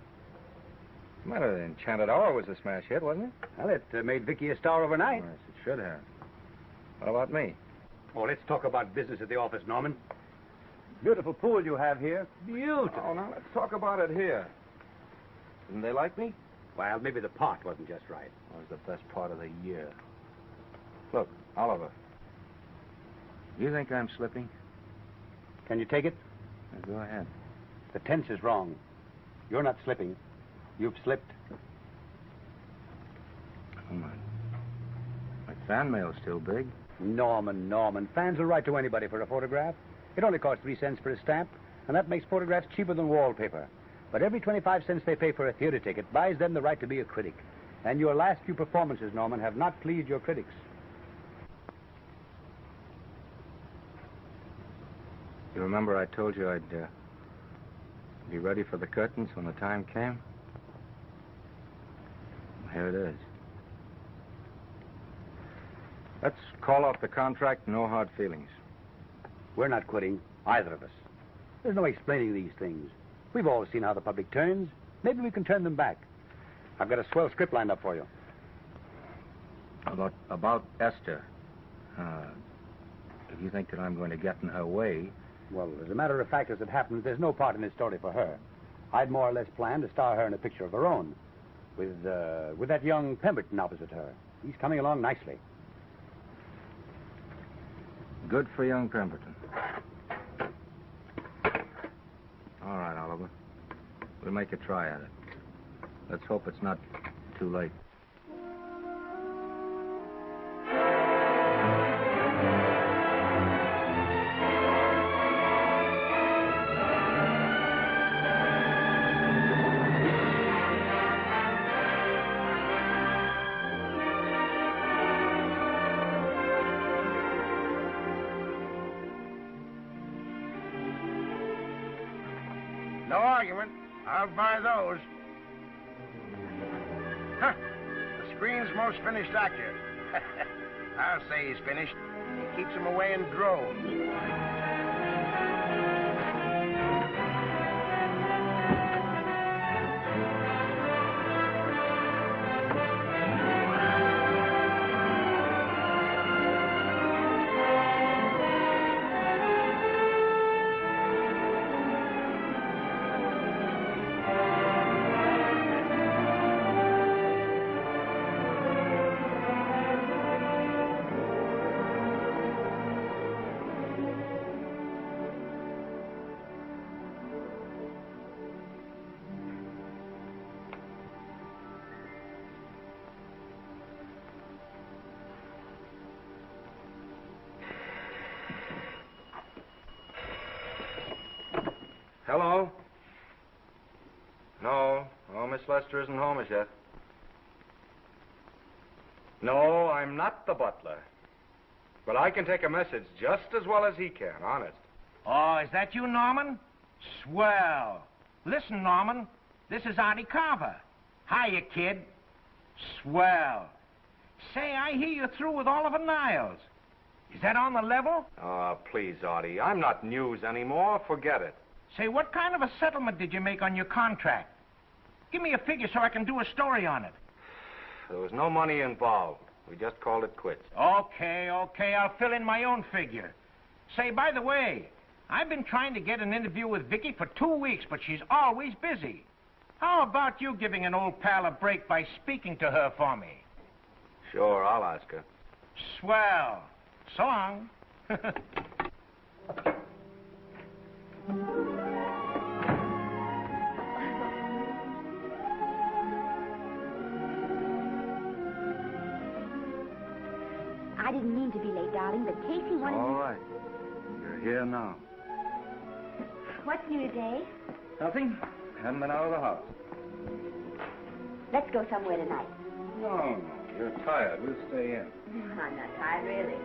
The matter, the Enchanted Hour was a smash hit, wasn't it? Well, it made Vicky a star overnight. Yes, it should have. What about me? Oh, let's talk about business at the office, Norman. Beautiful pool you have here. Beautiful. Oh, now let's talk about it here. Didn't they like me? Well, maybe the part wasn't just right. It was the best part of the year. Look, Oliver. You think I'm slipping? Can you take it? Go ahead. The tense is wrong. You're not slipping. You've slipped. Oh, my fan mail's still big. Norman. Fans will write to anybody for a photograph. It only costs 3 cents for a stamp, and that makes photographs cheaper than wallpaper. But every 25 cents they pay for a theater ticket buys them the right to be a critic. And your last few performances, Norman, have not pleased your critics. You remember I told you I'd be ready for the curtains when the time came? Here it is. Let's call off the contract, no hard feelings. We're not quitting, either of us. There's no explaining these things. We've all seen how the public turns. Maybe we can turn them back. I've got a swell script lined up for you. About Esther. If you think that I'm going to get in her way... Well, as a matter of fact, as it happens, there's no part in this story for her. I'd more or less planned to star her in a picture of her own, with that young Pemberton opposite her. He's coming along nicely. Good for young Pemberton. All right, Oliver. We'll make a try at it. Let's hope it's not too late. No argument. I'll buy those. Huh. The screen's most finished actor. I'll say he's finished. He keeps them away in droves. Hello? No, Miss Lester isn't home as yet. No, I'm not the butler. But I can take a message just as well as he can, honest. Oh, is that you, Norman? Swell. Listen, Norman, this is Artie Carver. Hiya, kid. Swell. Say, I hear you're through with Oliver Niles. Is that on the level? Oh, please, Artie. I'm not news anymore. Forget it. Say, what kind of a settlement did you make on your contract? Give me a figure so I can do a story on it. There was no money involved. We just called it quits. Okay, I'll fill in my own figure. Say, by the way, I've been trying to get an interview with Vicky for 2 weeks, but she's always busy. How about you giving an old pal a break by speaking to her for me? Sure, I'll ask her. Swell. So long. I didn't mean to be late, darling, but Casey wanted All right. You're here now. What's new today? Nothing. Haven't been out of the house. Let's go somewhere tonight. No. You're tired. We'll stay in. I'm not tired, really.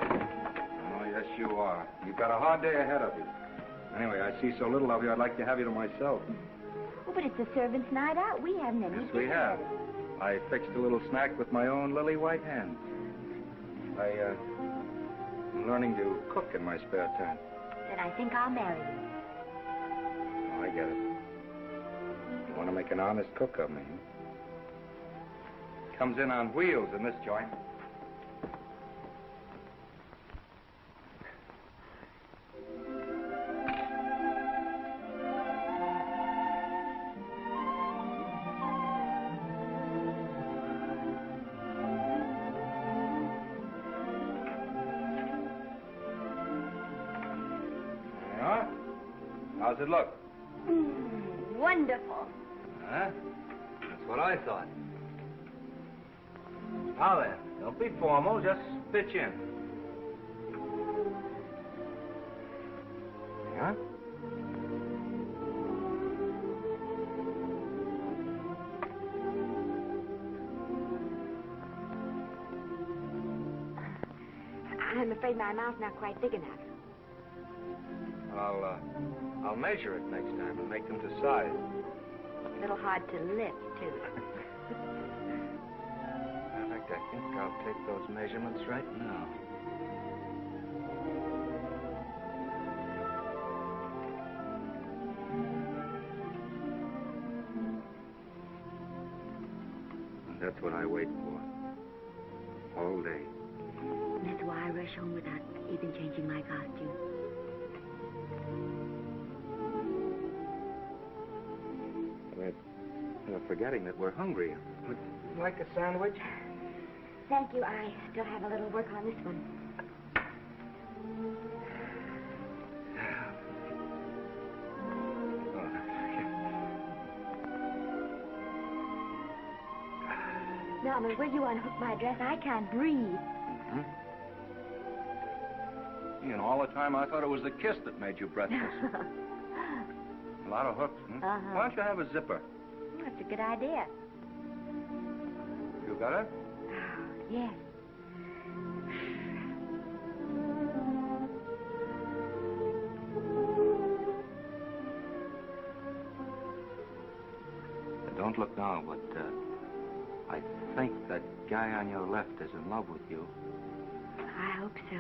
Oh, yes, you are. You've got a hard day ahead of you. Anyway, I see so little of you, I'd like to have you to myself. Oh, but it's a servant's night out. We haven't any. Yes, we have. I fixed a little snack with my own lily white hands. I'm learning to cook in my spare time. Then I think I'll marry you. Oh, I get it. You want to make an honest cook of me, huh? Comes in on wheels in this joint. Yeah? How's it look? Wonderful. Huh? That's what I thought. Now then, don't be formal, just pitch in. Yeah? I'm afraid my mouth's not quite big enough. I'll measure it next time and make them to size. A little hard to lift, too. In fact, I think I'll take those measurements right now. And that's what I wait for. All day. That's why I rush home without even changing my costume. We're forgetting that we're hungry. Would you like a sandwich? Thank you. I still have a little work on this one. Norman, will you unhook my dress? I can't breathe. Mm-hmm. You know, all the time I thought it was the kiss that made you breathless. A lot of hooks, hmm? Uh-huh. Why don't you have a zipper? That's a good idea. You got it? Yes. Don't look now, but I think that guy on your left is in love with you. I hope so.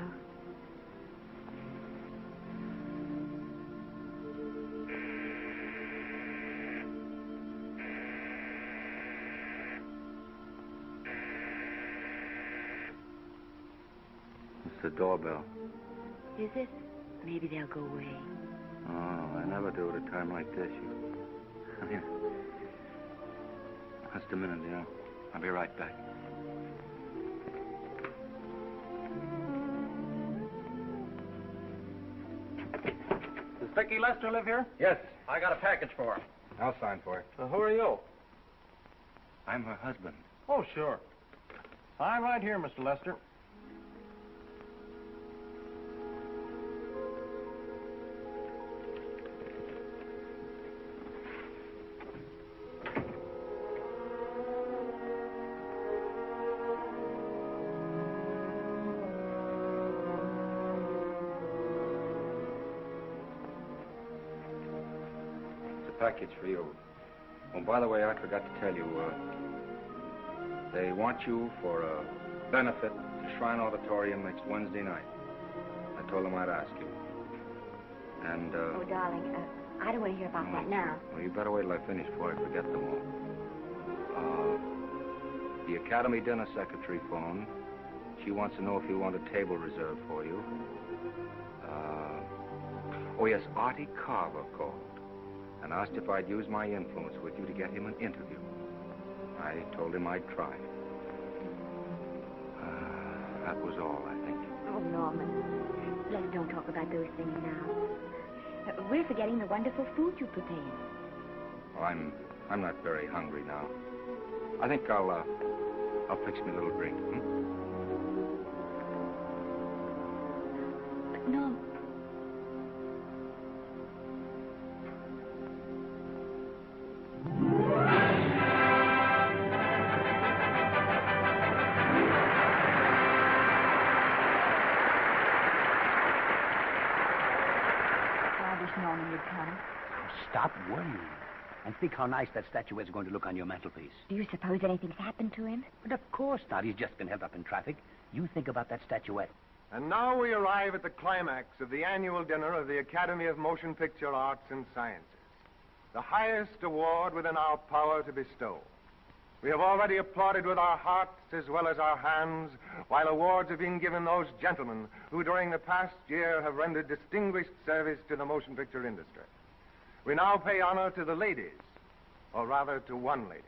It's the doorbell. Is it? Maybe they'll go away. Oh, I never do at a time like this. Come here. Just a minute, dear. I'll be right back. Does Vicky Lester live here? Yes. I got a package for her. I'll sign for it. Who are you? I'm her husband. Oh, sure. I'm right here, Mr. Lester. package for you. Oh, by the way, I forgot to tell you, they want you for a benefit to Shrine Auditorium next Wednesday night. I told them I'd ask you. And, Oh, darling, I don't want to hear about that now. Well, you better wait till I finish before I forget them all. The Academy dinner secretary phoned. She wants to know if you want a table reserved for you. Oh, yes, Artie Carver called and asked if I'd use my influence with you to get him an interview. I told him I'd try. That was all, I think. Oh, Norman, let's don't talk about those things now. We're forgetting the wonderful food you prepared. Well, I'm not very hungry now. I think I'll fix me a little drink. But no. Norman would come. Stop worrying. And think how nice that statuette's going to look on your mantelpiece. Do you suppose anything's happened to him? But of course not. He's just been held up in traffic. You think about that statuette. And now we arrive at the climax of the annual dinner of the Academy of Motion Picture Arts and Sciences, the highest award within our power to bestow. We have already applauded with our hearts as well as our hands, while awards have been given those gentlemen who during the past year have rendered distinguished service to the motion picture industry. We now pay honor to the ladies, or rather to one lady.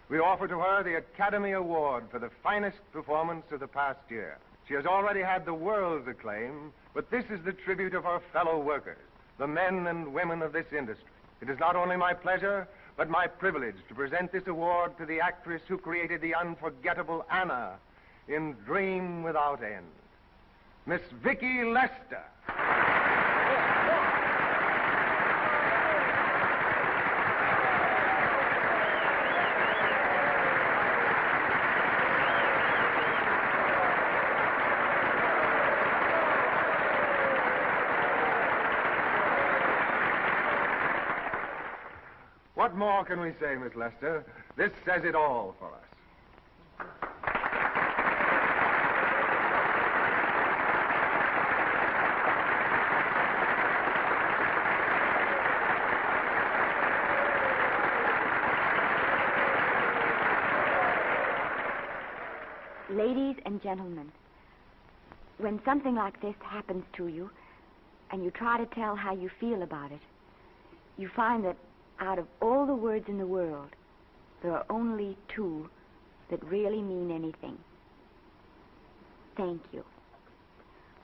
We offer to her the Academy Award for the finest performance of the past year. She has already had the world's acclaim, but this is the tribute of her fellow workers, the men and women of this industry. It is not only my pleasure, but my privilege to present this award to the actress who created the unforgettable Anna in Dream Without End, Miss Vicki Lester. What more can we say, Miss Lester? This says it all for us. Ladies and gentlemen, when something like this happens to you and you try to tell how you feel about it, you find that out of all the words in the world, there are only two that really mean anything. Thank you.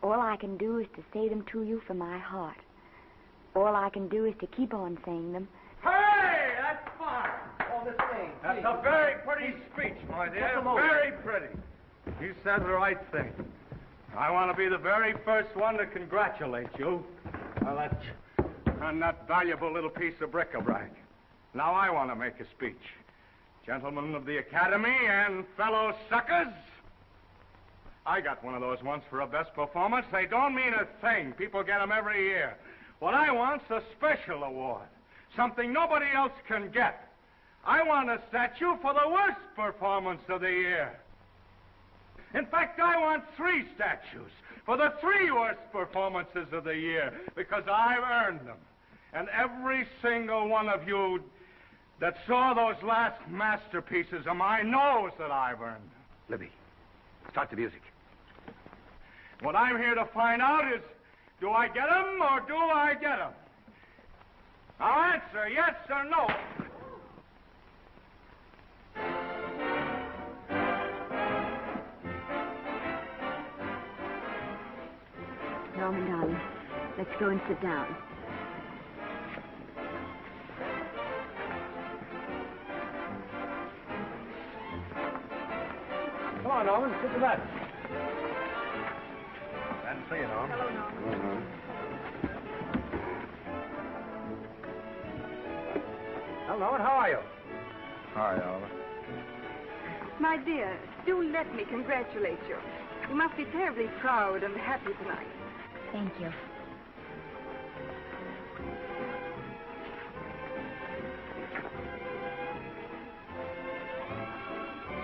All I can do is to say them to you from my heart. All I can do is to keep on saying them. Hey, that's fine. All this thing. That's a very pretty speech, my dear. Very pretty. You said the right thing. I want to be the very first one to congratulate you on that valuable little piece of bric-a-brac. Now I want to make a speech. Gentlemen of the Academy and fellow suckers, I got one of those once for a best performance. They don't mean a thing. People get them every year. What I want's a special award, something nobody else can get. I want a statue for the worst performance of the year. In fact, I want 3 statues for the 3 worst performances of the year, because I've earned them. And every single one of you that saw those last masterpieces of mine knows that I've earned them. Libby, start the music. What I'm here to find out is, do I get them or do I get them? Now answer yes or no. Norman, darling, let's go and sit down. Come on, Norman, sit to that. Glad to see you, Norman. Hello, Norman. Well, Norman, how are you? Hi, Oliver. My dear, do let me congratulate you. You must be terribly proud and happy tonight. Thank you.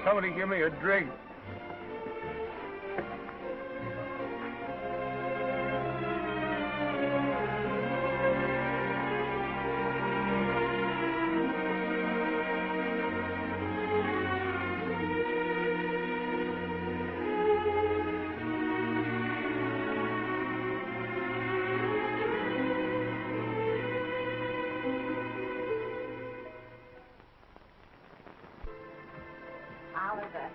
Somebody give me a drink. Oliver,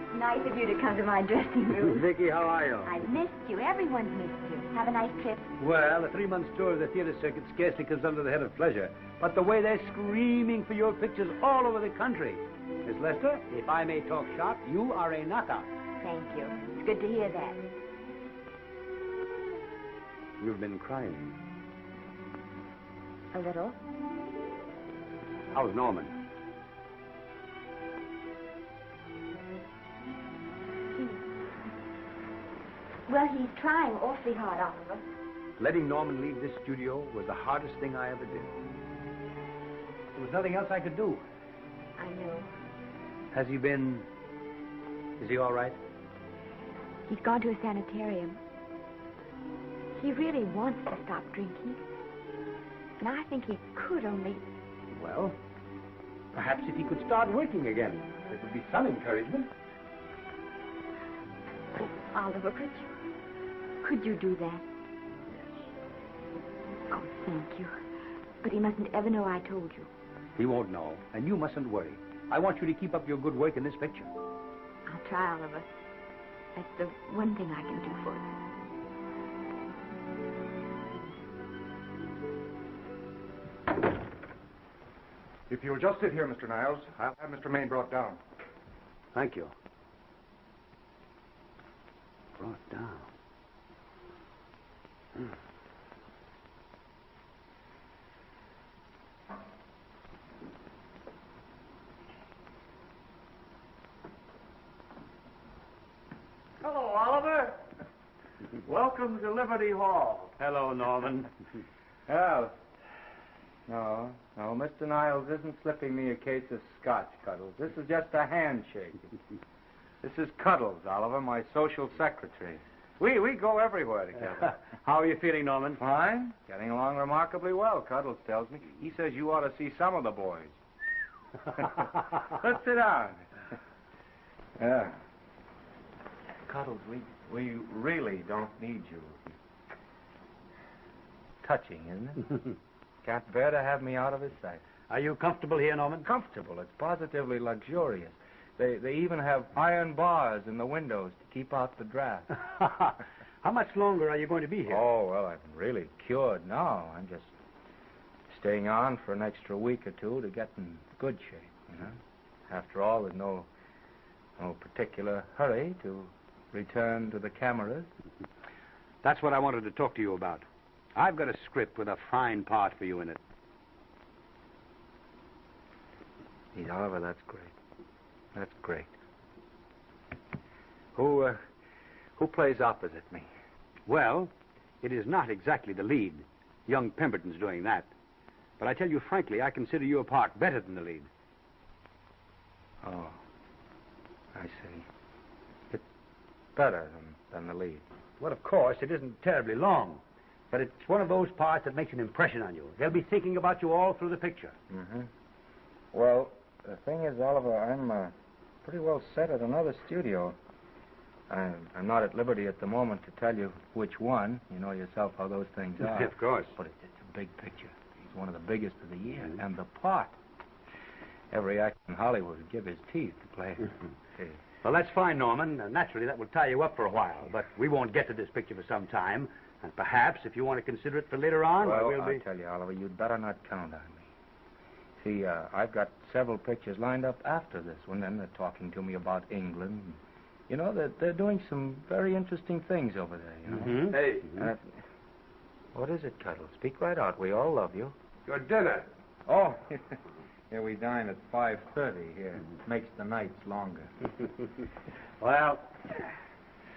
it's nice of you to come to my dressing room. Vicky, how are you? I've missed you. Everyone's missed you. Have a nice trip. Well, a 3-month tour of the theater circuit scarcely comes under the head of pleasure. But the way they're screaming for your pictures all over the country. Miss Lester, if I may talk shop, you are a knockout. Thank you. It's good to hear that. You've been crying. A little. How's Norman? Well, he's trying awfully hard, Oliver. Letting Norman leave this studio was the hardest thing I ever did. There was nothing else I could do. I know. Has he been... Is he all right? He's gone to a sanitarium. He really wants to stop drinking. And I think he could only... Well, perhaps if he could start working again, it would be some encouragement. Oh, Oliver, could you do that? Oh, thank you. But he mustn't ever know I told you. He won't know, and you mustn't worry. I want you to keep up your good work in this picture. I'll try, Oliver. That's the one thing I can do for you. If you'll just sit here, Mr. Niles, I'll have Mr. Maine brought down. Thank you. Brought down. Hello, Oliver. Welcome to Liberty Hall. Hello, Norman. Well, no, Mr. Niles isn't slipping me a case of scotch, Cuddles. This is just a handshake. This is Cuddles, Oliver, my social secretary. We go everywhere together. How are you feeling, Norman? Fine. Getting along remarkably well, Cuddles tells me. He says you ought to see some of the boys. Let's sit down. Yeah. Cuddles, we really don't need you. Touching, isn't it? Can't bear to have me out of his sight. Are you comfortable here, Norman? Comfortable. It's positively luxurious. They even have iron bars in the windows to keep out the draft. How much longer are you going to be here? Oh, well, I'm really cured now. I'm just staying on for an extra week or two to get in good shape, you know. After all, there's no particular hurry to return to the cameras. That's what I wanted to talk to you about. I've got a script with a fine part for you in it. Gee, Oliver, that's great. That's great. Who plays opposite me? Well, it is not exactly the lead. Young Pemberton's doing that. But I tell you frankly, I consider your part better than the lead. Oh, I see. It's better than the lead. Well, of course, it isn't terribly long. But it's one of those parts that makes an impression on you. They'll be thinking about you all through the picture. Mm-hmm. Well, the thing is, Oliver, I'm pretty well set at another studio. I'm not at liberty at the moment to tell you which one. You know yourself how those things are. Of course. But it's a big picture. It's one of the biggest of the year. Mm-hmm. And the part. Every actor in Hollywood would give his teeth to play. Okay. Well, that's fine, Norman. Naturally, that will tie you up for a while. But we won't get to this picture for some time. And perhaps, if you want to consider it for later on, well, we'll be... I'll tell you, Oliver, you'd better not count on me. See, I've got several pictures lined up after this one, and they're talking to me about England. You know, they're doing some very interesting things over there, you know. Mm-hmm. Hey. What is it, Cuddle? Speak right out. We all love you. Your dinner. Oh, yeah, we dine at 5:30 here. It makes the nights longer. Well,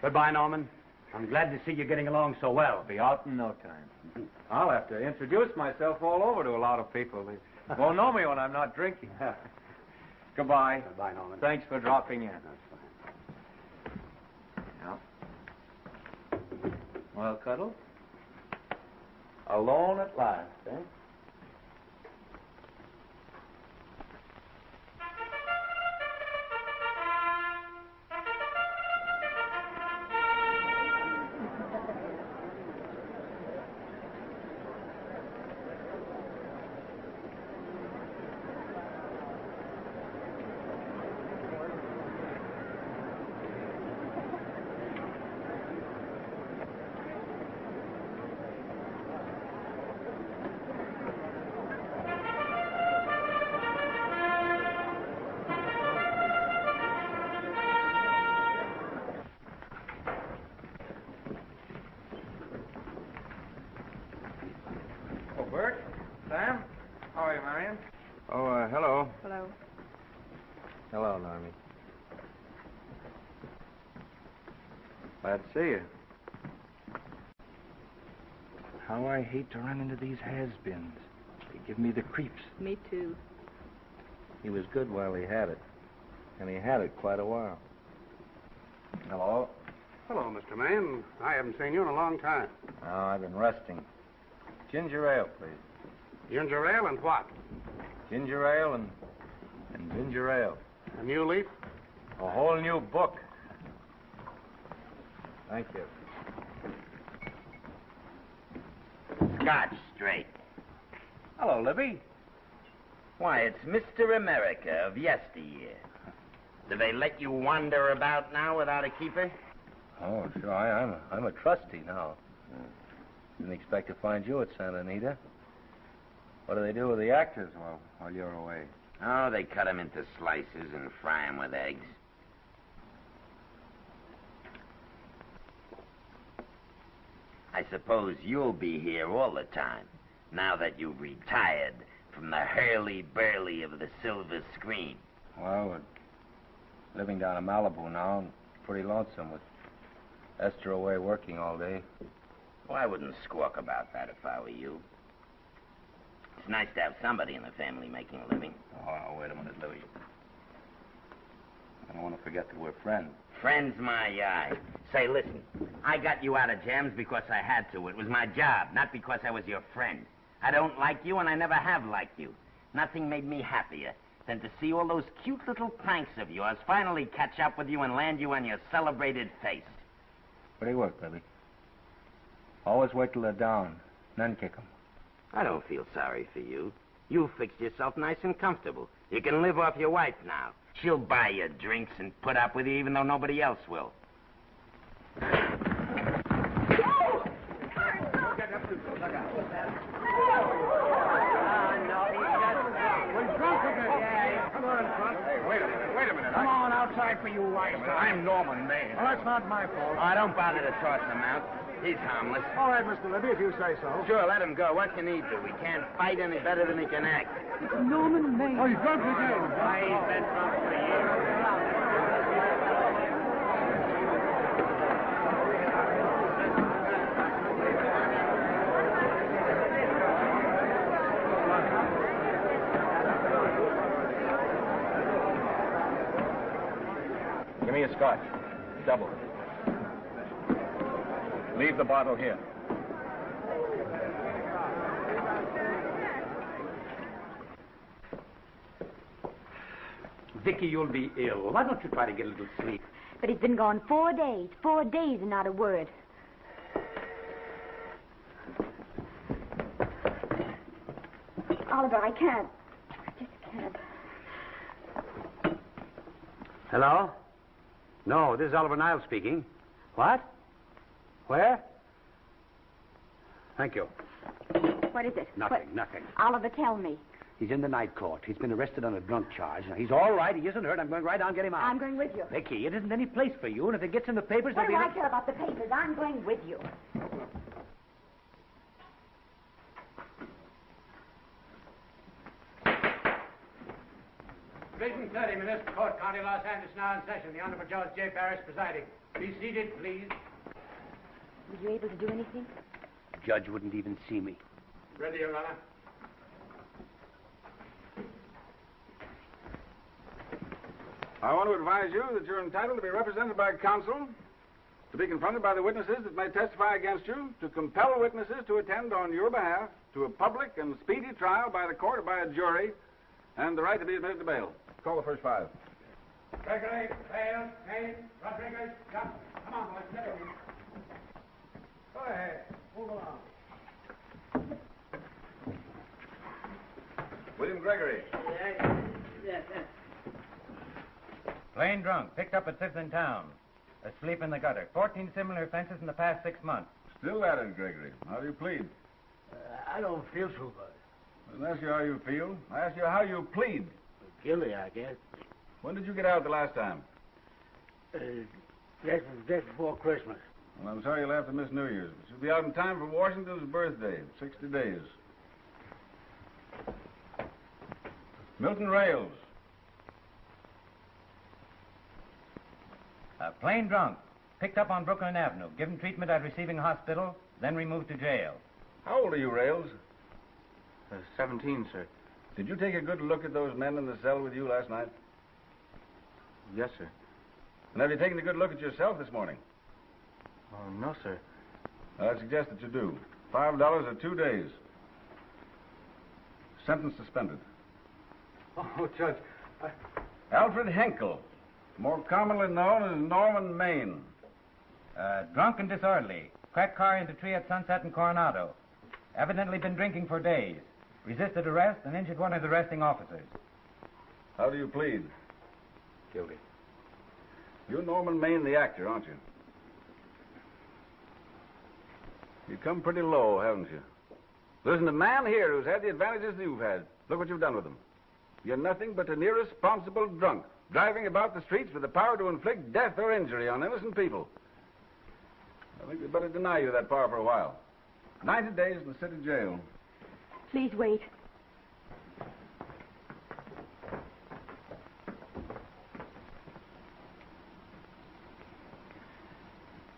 goodbye, Norman. I'm glad to see you getting along so well. Be out in no time. I'll have to introduce myself all over to a lot of people. They won't know me when I'm not drinking. Goodbye. Goodbye, Norman. Thanks for dropping in. That's fine. Yeah. Well, Cuddle? Alone at last, eh? Bert? Sam? How are you, Marion? Oh, hello. Hello. Hello, Normie. Glad to see you. How I hate to run into these has-beens. They give me the creeps. Me too. He was good while he had it. And he had it quite a while. Hello? Hello, Mr. Maine. I haven't seen you in a long time. Oh, I've been resting. Ginger ale, please. Ginger ale and what? Ginger ale and ginger ale. A new leaf? A whole new book. Thank you. Scotch straight. Hello, Libby. Why, it's Mr. America of yesteryear. Do they let you wander about now without a keeper? Oh, sure. I'm a trustee now. Didn't expect to find you at Santa Anita. What do they do with the actors while you're away? Oh, they cut them into slices and fry them with eggs. I suppose you'll be here all the time, now that you've retired from the hurly-burly of the silver screen. Well, we're living down in Malibu now, and pretty lonesome with Esther away working all day. Well, I wouldn't squawk about that if I were you. It's nice to have somebody in the family making a living. Oh, wait a minute, Louis. I don't want to forget that we're friends. Friends, my eye. Say, listen, I got you out of jams because I had to. It was my job, not because I was your friend. I don't like you, and I never have liked you. Nothing made me happier than to see all those cute little pranks of yours finally catch up with you and land you on your celebrated face. Where do you work, Libby? Always wait till they're down, then kick 'em. I don't feel sorry for you. You fixed yourself nice and comfortable. You can live off your wife now. She'll buy you drinks and put up with you even though nobody else will. Wait a minute. Come on outside for you wise guys. I'm Norman Maine. Well, that's not my fault. Oh, don't bother to toss him out. He's harmless. All right, Mr. Libby, if you say so. Sure, let him go. What can he do? He can't fight any better than he can act. Norman Maine. Oh, he's drunk again. Why, he's been drunk for years. Give me a scotch. Double. Leave the bottle here. Vicky, you'll be ill. Why don't you try to get a little sleep? But he's been gone 4 days. 4 days and not a word. Oliver, I can't. I just can't. Hello? No, this is Oliver Niles speaking. What? Where? Thank you. What is it? Nothing. Oliver, tell me. He's in the night court. He's been arrested on a drunk charge. Now, he's all right. He isn't hurt. I'm going right down and get him out. I'm going with you. Vicky, it isn't any place for you, and if it gets in the papers, What do there'll I be... care about the papers? I'm going with you. Division 30, Municipal Court, County Los Angeles, now in session. The Honorable Judge J. Parrish presiding. Be seated, please. Were you able to do anything? The judge wouldn't even see me. Ready, Your Honor. I want to advise you that you're entitled to be represented by counsel, to be confronted by the witnesses that may testify against you, to compel witnesses to attend on your behalf to a public and speedy trial by the court or by a jury, and the right to be admitted to bail. Call the first five. Gregory, Hale, Haynes, Rodriguez, Johnson. Come on, boys, get in. Go ahead. Move along. William Gregory. Plain drunk, picked up at 5th in town. Asleep in the gutter. 14 similar offenses in the past 6 months. Still at it, Gregory. How do you plead? I don't feel so good. I didn't ask you how you feel. I asked you how you plead. Guilty, I guess. When did you get out the last time? Just before Christmas. Well, I'm sorry you'll have to miss New Year's, but you'll be out in time for Washington's birthday, 60 days. Milton Rails. Plain drunk, picked up on Brooklyn Avenue, given treatment at receiving hospital, then removed to jail. How old are you, Rails? 17, sir. Did you take a good look at those men in the cell with you last night? Yes, sir. And have you taken a good look at yourself this morning? Oh, no, sir. I suggest that you do. $5 or 2 days. Sentence suspended. Oh, Judge, Alfred Henkel, more commonly known as Norman Maine. Drunk and disorderly. Cracked car into tree at Sunset and Coronado. Evidently been drinking for days. Resisted arrest and injured one of the arresting officers. How do you plead? Guilty. You're Norman Maine, the actor, aren't you? You've come pretty low, haven't you? There's a man here who's had the advantages you've had. Look what you've done with him. You're nothing but an irresponsible drunk, driving about the streets with the power to inflict death or injury on innocent people. I think we'd better deny you that power for a while. 90 days in the city jail. Please wait.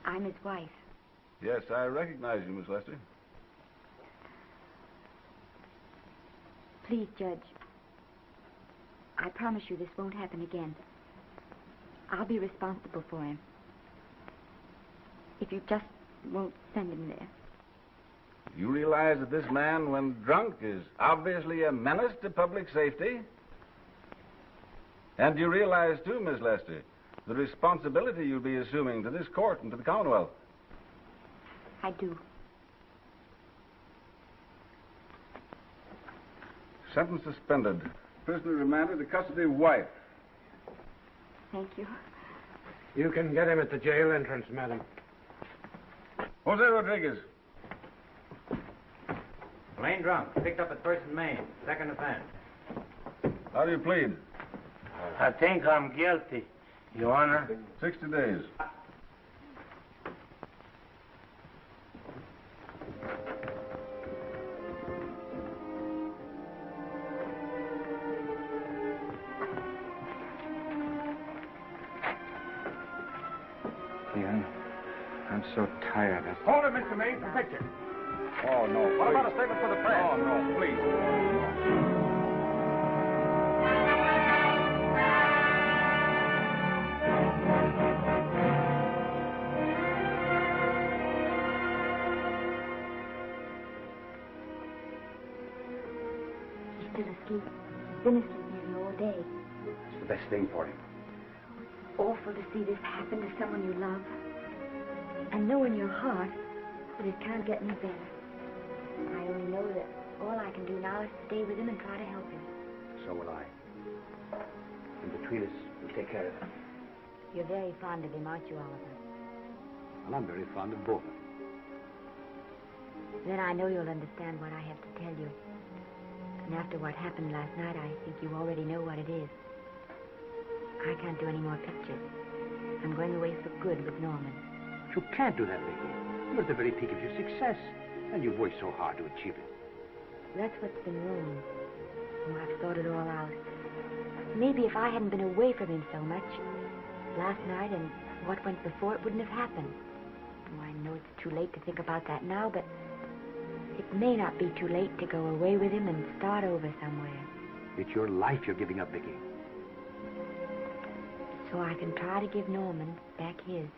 I'm his wife. Yes, I recognize you, Miss Lester. Please, Judge. I promise you this won't happen again. I'll be responsible for him. If you just won't send him there. You realize that this man, when drunk, is obviously a menace to public safety? And you realize, too, Miss Lester, the responsibility you'll be assuming to this court and to the Commonwealth? I do. Sentence suspended. Prisoner remanded to custody of wife. Thank you. You can get him at the jail entrance, madam. Jose Rodriguez. Plain drunk, picked up at 1st and Main, 2nd offense. How do you plead? I think I'm guilty, Your Honor. 60 days. I'm so tired. Hold it, Mr. Maine, for picture. Oh, no. What please. about a statement for the press? Oh, no, please. He's still asleep. Been asleep nearly all day. It's the best thing for him. Awful to see this happen to someone you love. And know in your heart that it can't get any better. I only know that all I can do now is to stay with him and try to help him. So will I. And between us, we'll take care of him. You're very fond of him, aren't you, Oliver? And I'm very fond of both of them. Then I know you'll understand what I have to tell you. And after what happened last night, I think you already know what it is. I can't do any more pictures. I'm going away for good with Norman. You can't do that, Vicky. You're at the very peak of your success. And you've worked so hard to achieve it. That's what's been wrong. Oh, I've thought it all out. Maybe if I hadn't been away from him so much, last night and what went before, it wouldn't have happened. Oh, I know it's too late to think about that now, but it may not be too late to go away with him and start over somewhere. It's your life you're giving up, Vicky. so I can try to give Norman back his.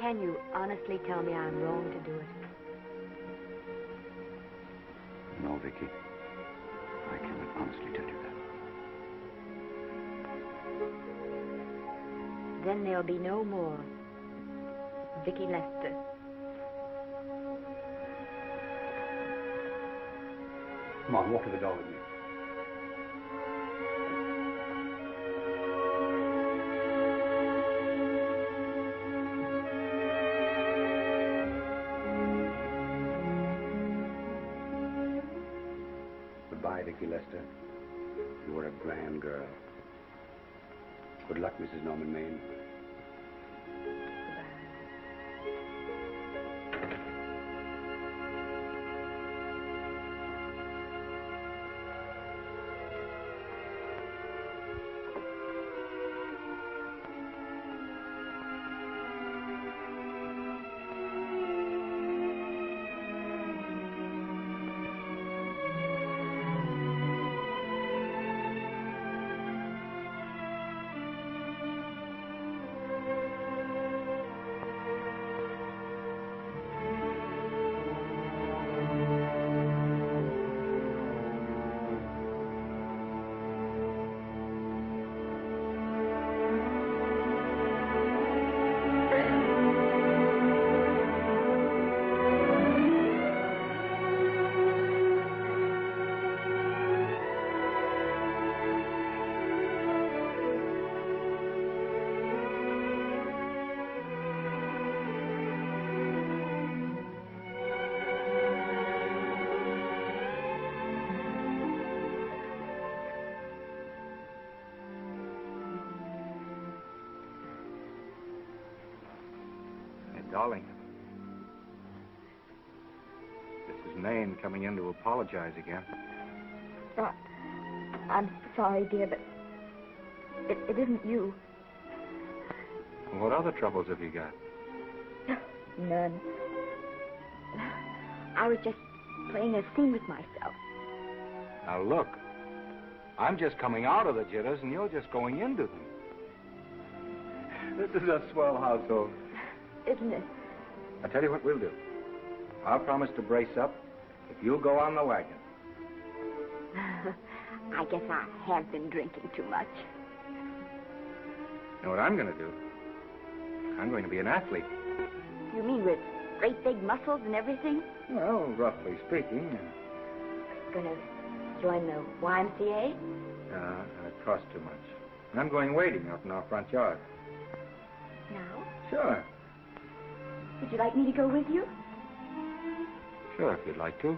Can you honestly tell me I'm wrong to do it? No, Vicky. I cannot honestly tell you that. Then there'll be no more Vicky Lester. Come on, walk to the door with me. Goodbye, Vicky Lester. You were a grand girl. Good luck, Mrs. Norman Maine. Darling, this is Maine coming in to apologize again. I'm sorry, dear, but it isn't you. What other troubles have you got? None. I was just playing a scene with myself. Now look, I'm just coming out of the jitters and you're just going into them. This is a swell household. Isn't it? I'll tell you what we'll do. I'll promise to brace up if you'll go on the wagon. I guess I have been drinking too much. You know what I'm going to do? I'm going to be an athlete. You mean with great big muscles and everything? Well, roughly speaking. Gonna join the YMCA? It costs too much. I'm going wading out in our front yard. Now? Sure. Would you like me to go with you? Sure, if you'd like to.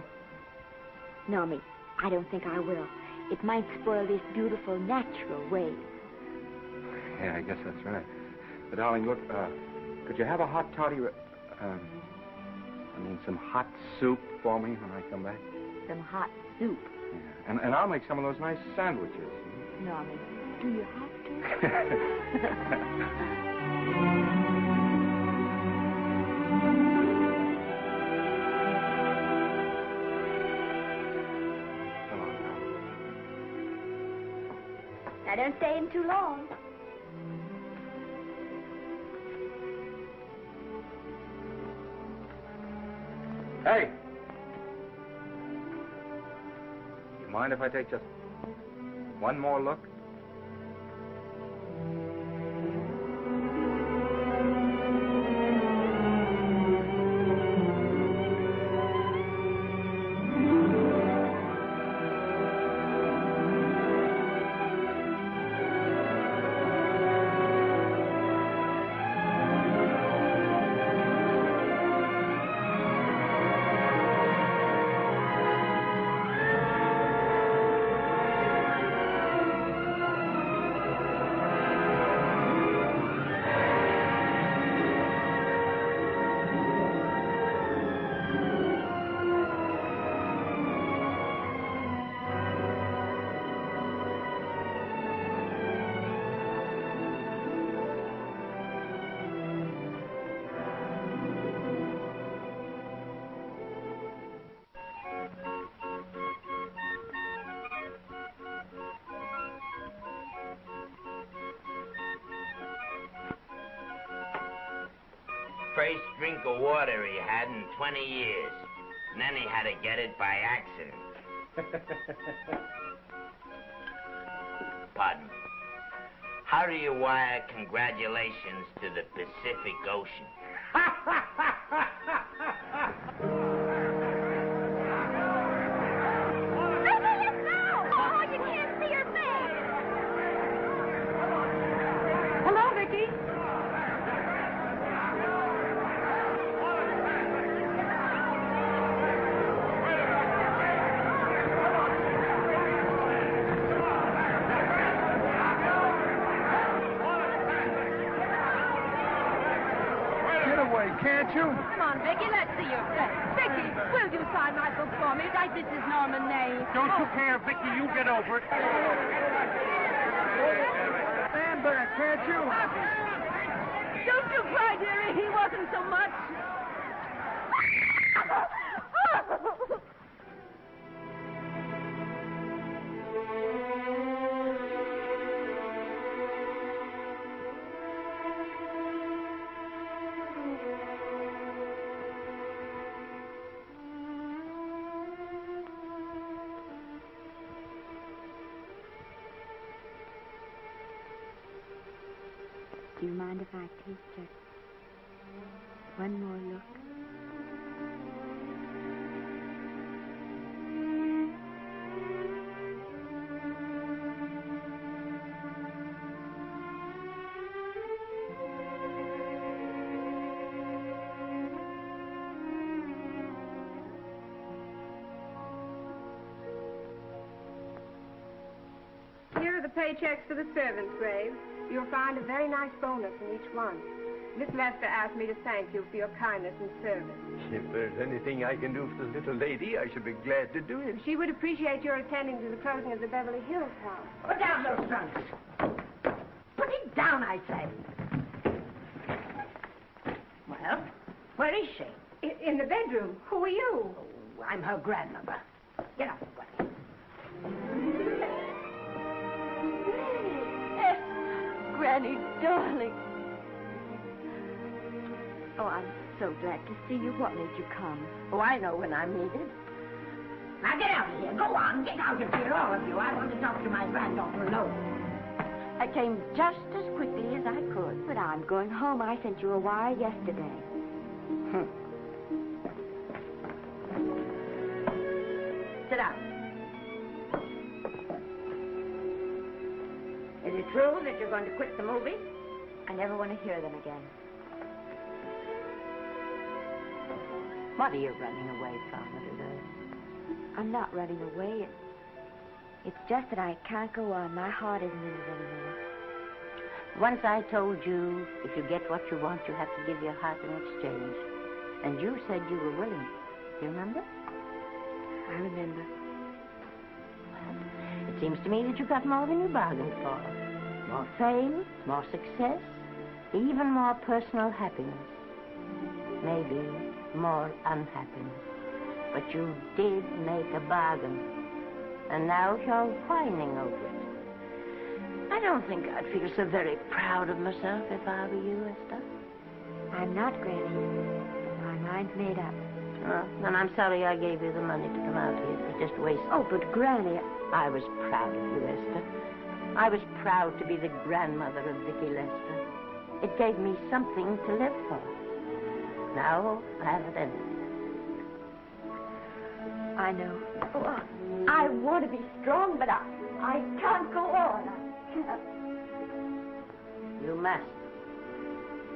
No, me. I don't think I will. It might spoil this beautiful, natural wave. Yeah, I guess that's right. But, darling, look, could you have a hot toddy... some hot soup for me when I come back? Some hot soup? Yeah. And I'll make some of those nice sandwiches. Norman, do you have to? Now, don't stay in too long. Hey! You mind if I take just one more look? first drink of water he had in 20 years. And then he had to get it by accident. Pardon me. How do you wire congratulations to the Pacific Ocean? Hello, Vicky. Get away, can't you? Come on, Vicky, let's see your face. Vicky, will you sign my book for me? Write this is Norman May. Don't you care, Vicky? You get over it. Stand back, can't you? Don't you cry, dearie. He wasn't so much. Do you mind if I take just one more look? Here are the paychecks for the servants, Grave. You'll find a very nice bonus in each one. Miss Lester asked me to thank you for your kindness and service. If there's anything I can do for the little lady, I should be glad to do it. She would appreciate your attending to the closing of the Beverly Hills house. Put down those trunks. Put it down, I say. Well, where is she? In the bedroom. Who are you? Oh, I'm her grandmother. Get out of the way. Granny, darling. Oh, I'm so glad to see you. What made you come? Oh, I know when I'm needed. Now get out of here. Go on. Get out of here, all of you. I want to talk to my granddaughter alone. I came just as quickly as I could. But I'm going home. I sent you a wire yesterday. Sit down. Is it true that you're going to quit the movie? I never want to hear them again. What are you running away from, little girl? I'm not running away. It's just that I can't go on. My heart isn't in it anymore. Once I told you, if you get what you want, you have to give your heart in exchange. And you said you were willing. Do you remember? I remember. It seems to me that you got more than you bargained for. More fame, more success, even more personal happiness. Maybe more unhappiness. But you did make a bargain. And now you're whining over it. I don't think I'd feel so very proud of myself if I were you, Esther. I'm not, Granny. My mind's made up. Oh, then I'm sorry I gave you the money to come out here. It was just wasted. Oh, but Granny... I was proud of you, Esther. I was proud to be the grandmother of Vicky Lester. It gave me something to live for. Now I haven't anything. I know. Oh, I want to be strong, but I can't go on. I can't. You must.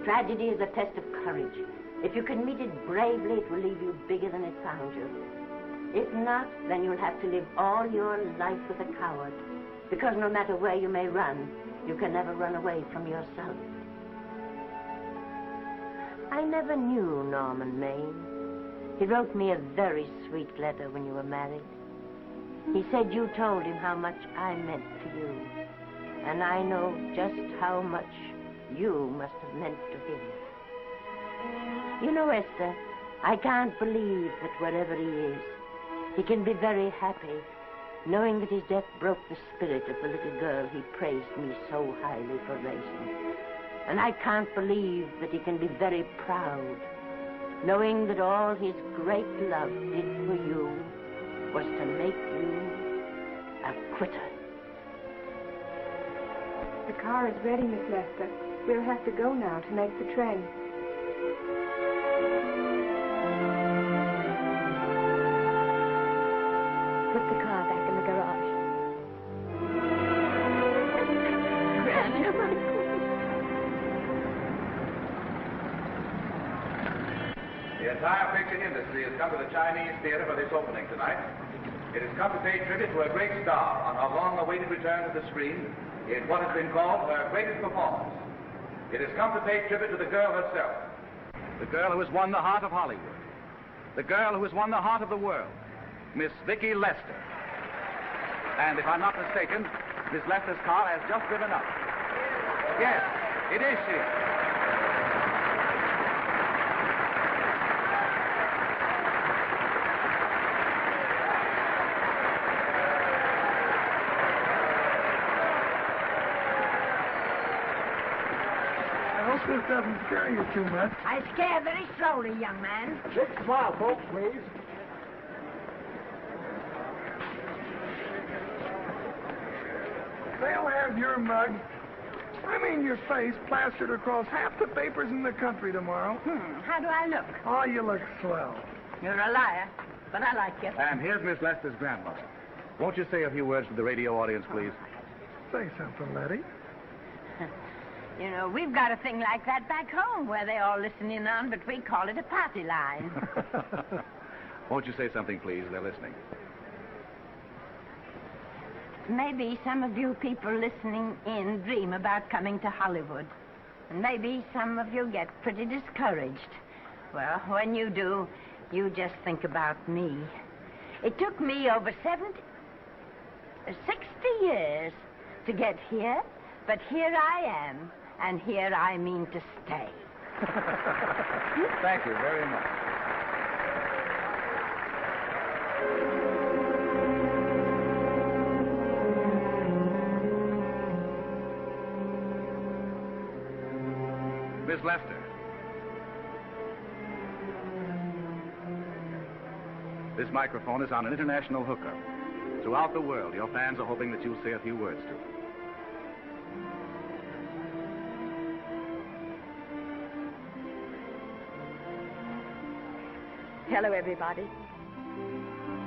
Tragedy is a test of courage. If you can meet it bravely, it will leave you bigger than it found you. If not, then you'll have to live all your life with a coward. Because no matter where you may run, you can never run away from yourself. I never knew Norman Maine. He wrote me a very sweet letter when you were married. He said you told him how much I meant to you. And I know just how much you must have meant to him. You know, Esther, I can't believe that wherever he is, he can be very happy, knowing that his death broke the spirit of the little girl he praised me so highly for raising. And I can't believe that he can be very proud, knowing that all his great love did for you was to make you a quitter. The car is ready, Miss Lester. We'll have to go now to make the train. Put the car back in the garage. Granny, The entire picture industry has come to the Chinese Theater for this opening tonight. It has come to pay tribute to a great star on her long-awaited return to the screen in what has been called her greatest performance. It has come to pay tribute to the girl herself. The girl who has won the heart of Hollywood. The girl who has won the heart of the world. Miss Vicki Lester. And if I'm not mistaken, Miss Lester's car has just driven up. Yes, it is she. I hope this doesn't scare you too much. I scare very slowly, young man. Big smile, folks, please. They'll have your mug, I mean your face, plastered across half the papers in the country tomorrow. How do I look? Oh, you look swell. You're a liar, but I like you. And here's Miss Lester's grandmother. Won't you say a few words to the radio audience, please? Say something, Letty. You know, we've got a thing like that back home where they all listen in on, but we call it a party line. Won't you say something, please? They're listening. Maybe some of you people listening in dream about coming to Hollywood. And maybe some of you get pretty discouraged. Well, when you do, you just think about me. It took me over 60 years to get here, but here I am, and here I mean to stay. Thank you very much. Miss Lester. This microphone is on an international hookup. Throughout the world, your fans are hoping that you'll say a few words to them. Hello, everybody.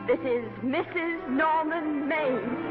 This is Mrs. Norman Maine.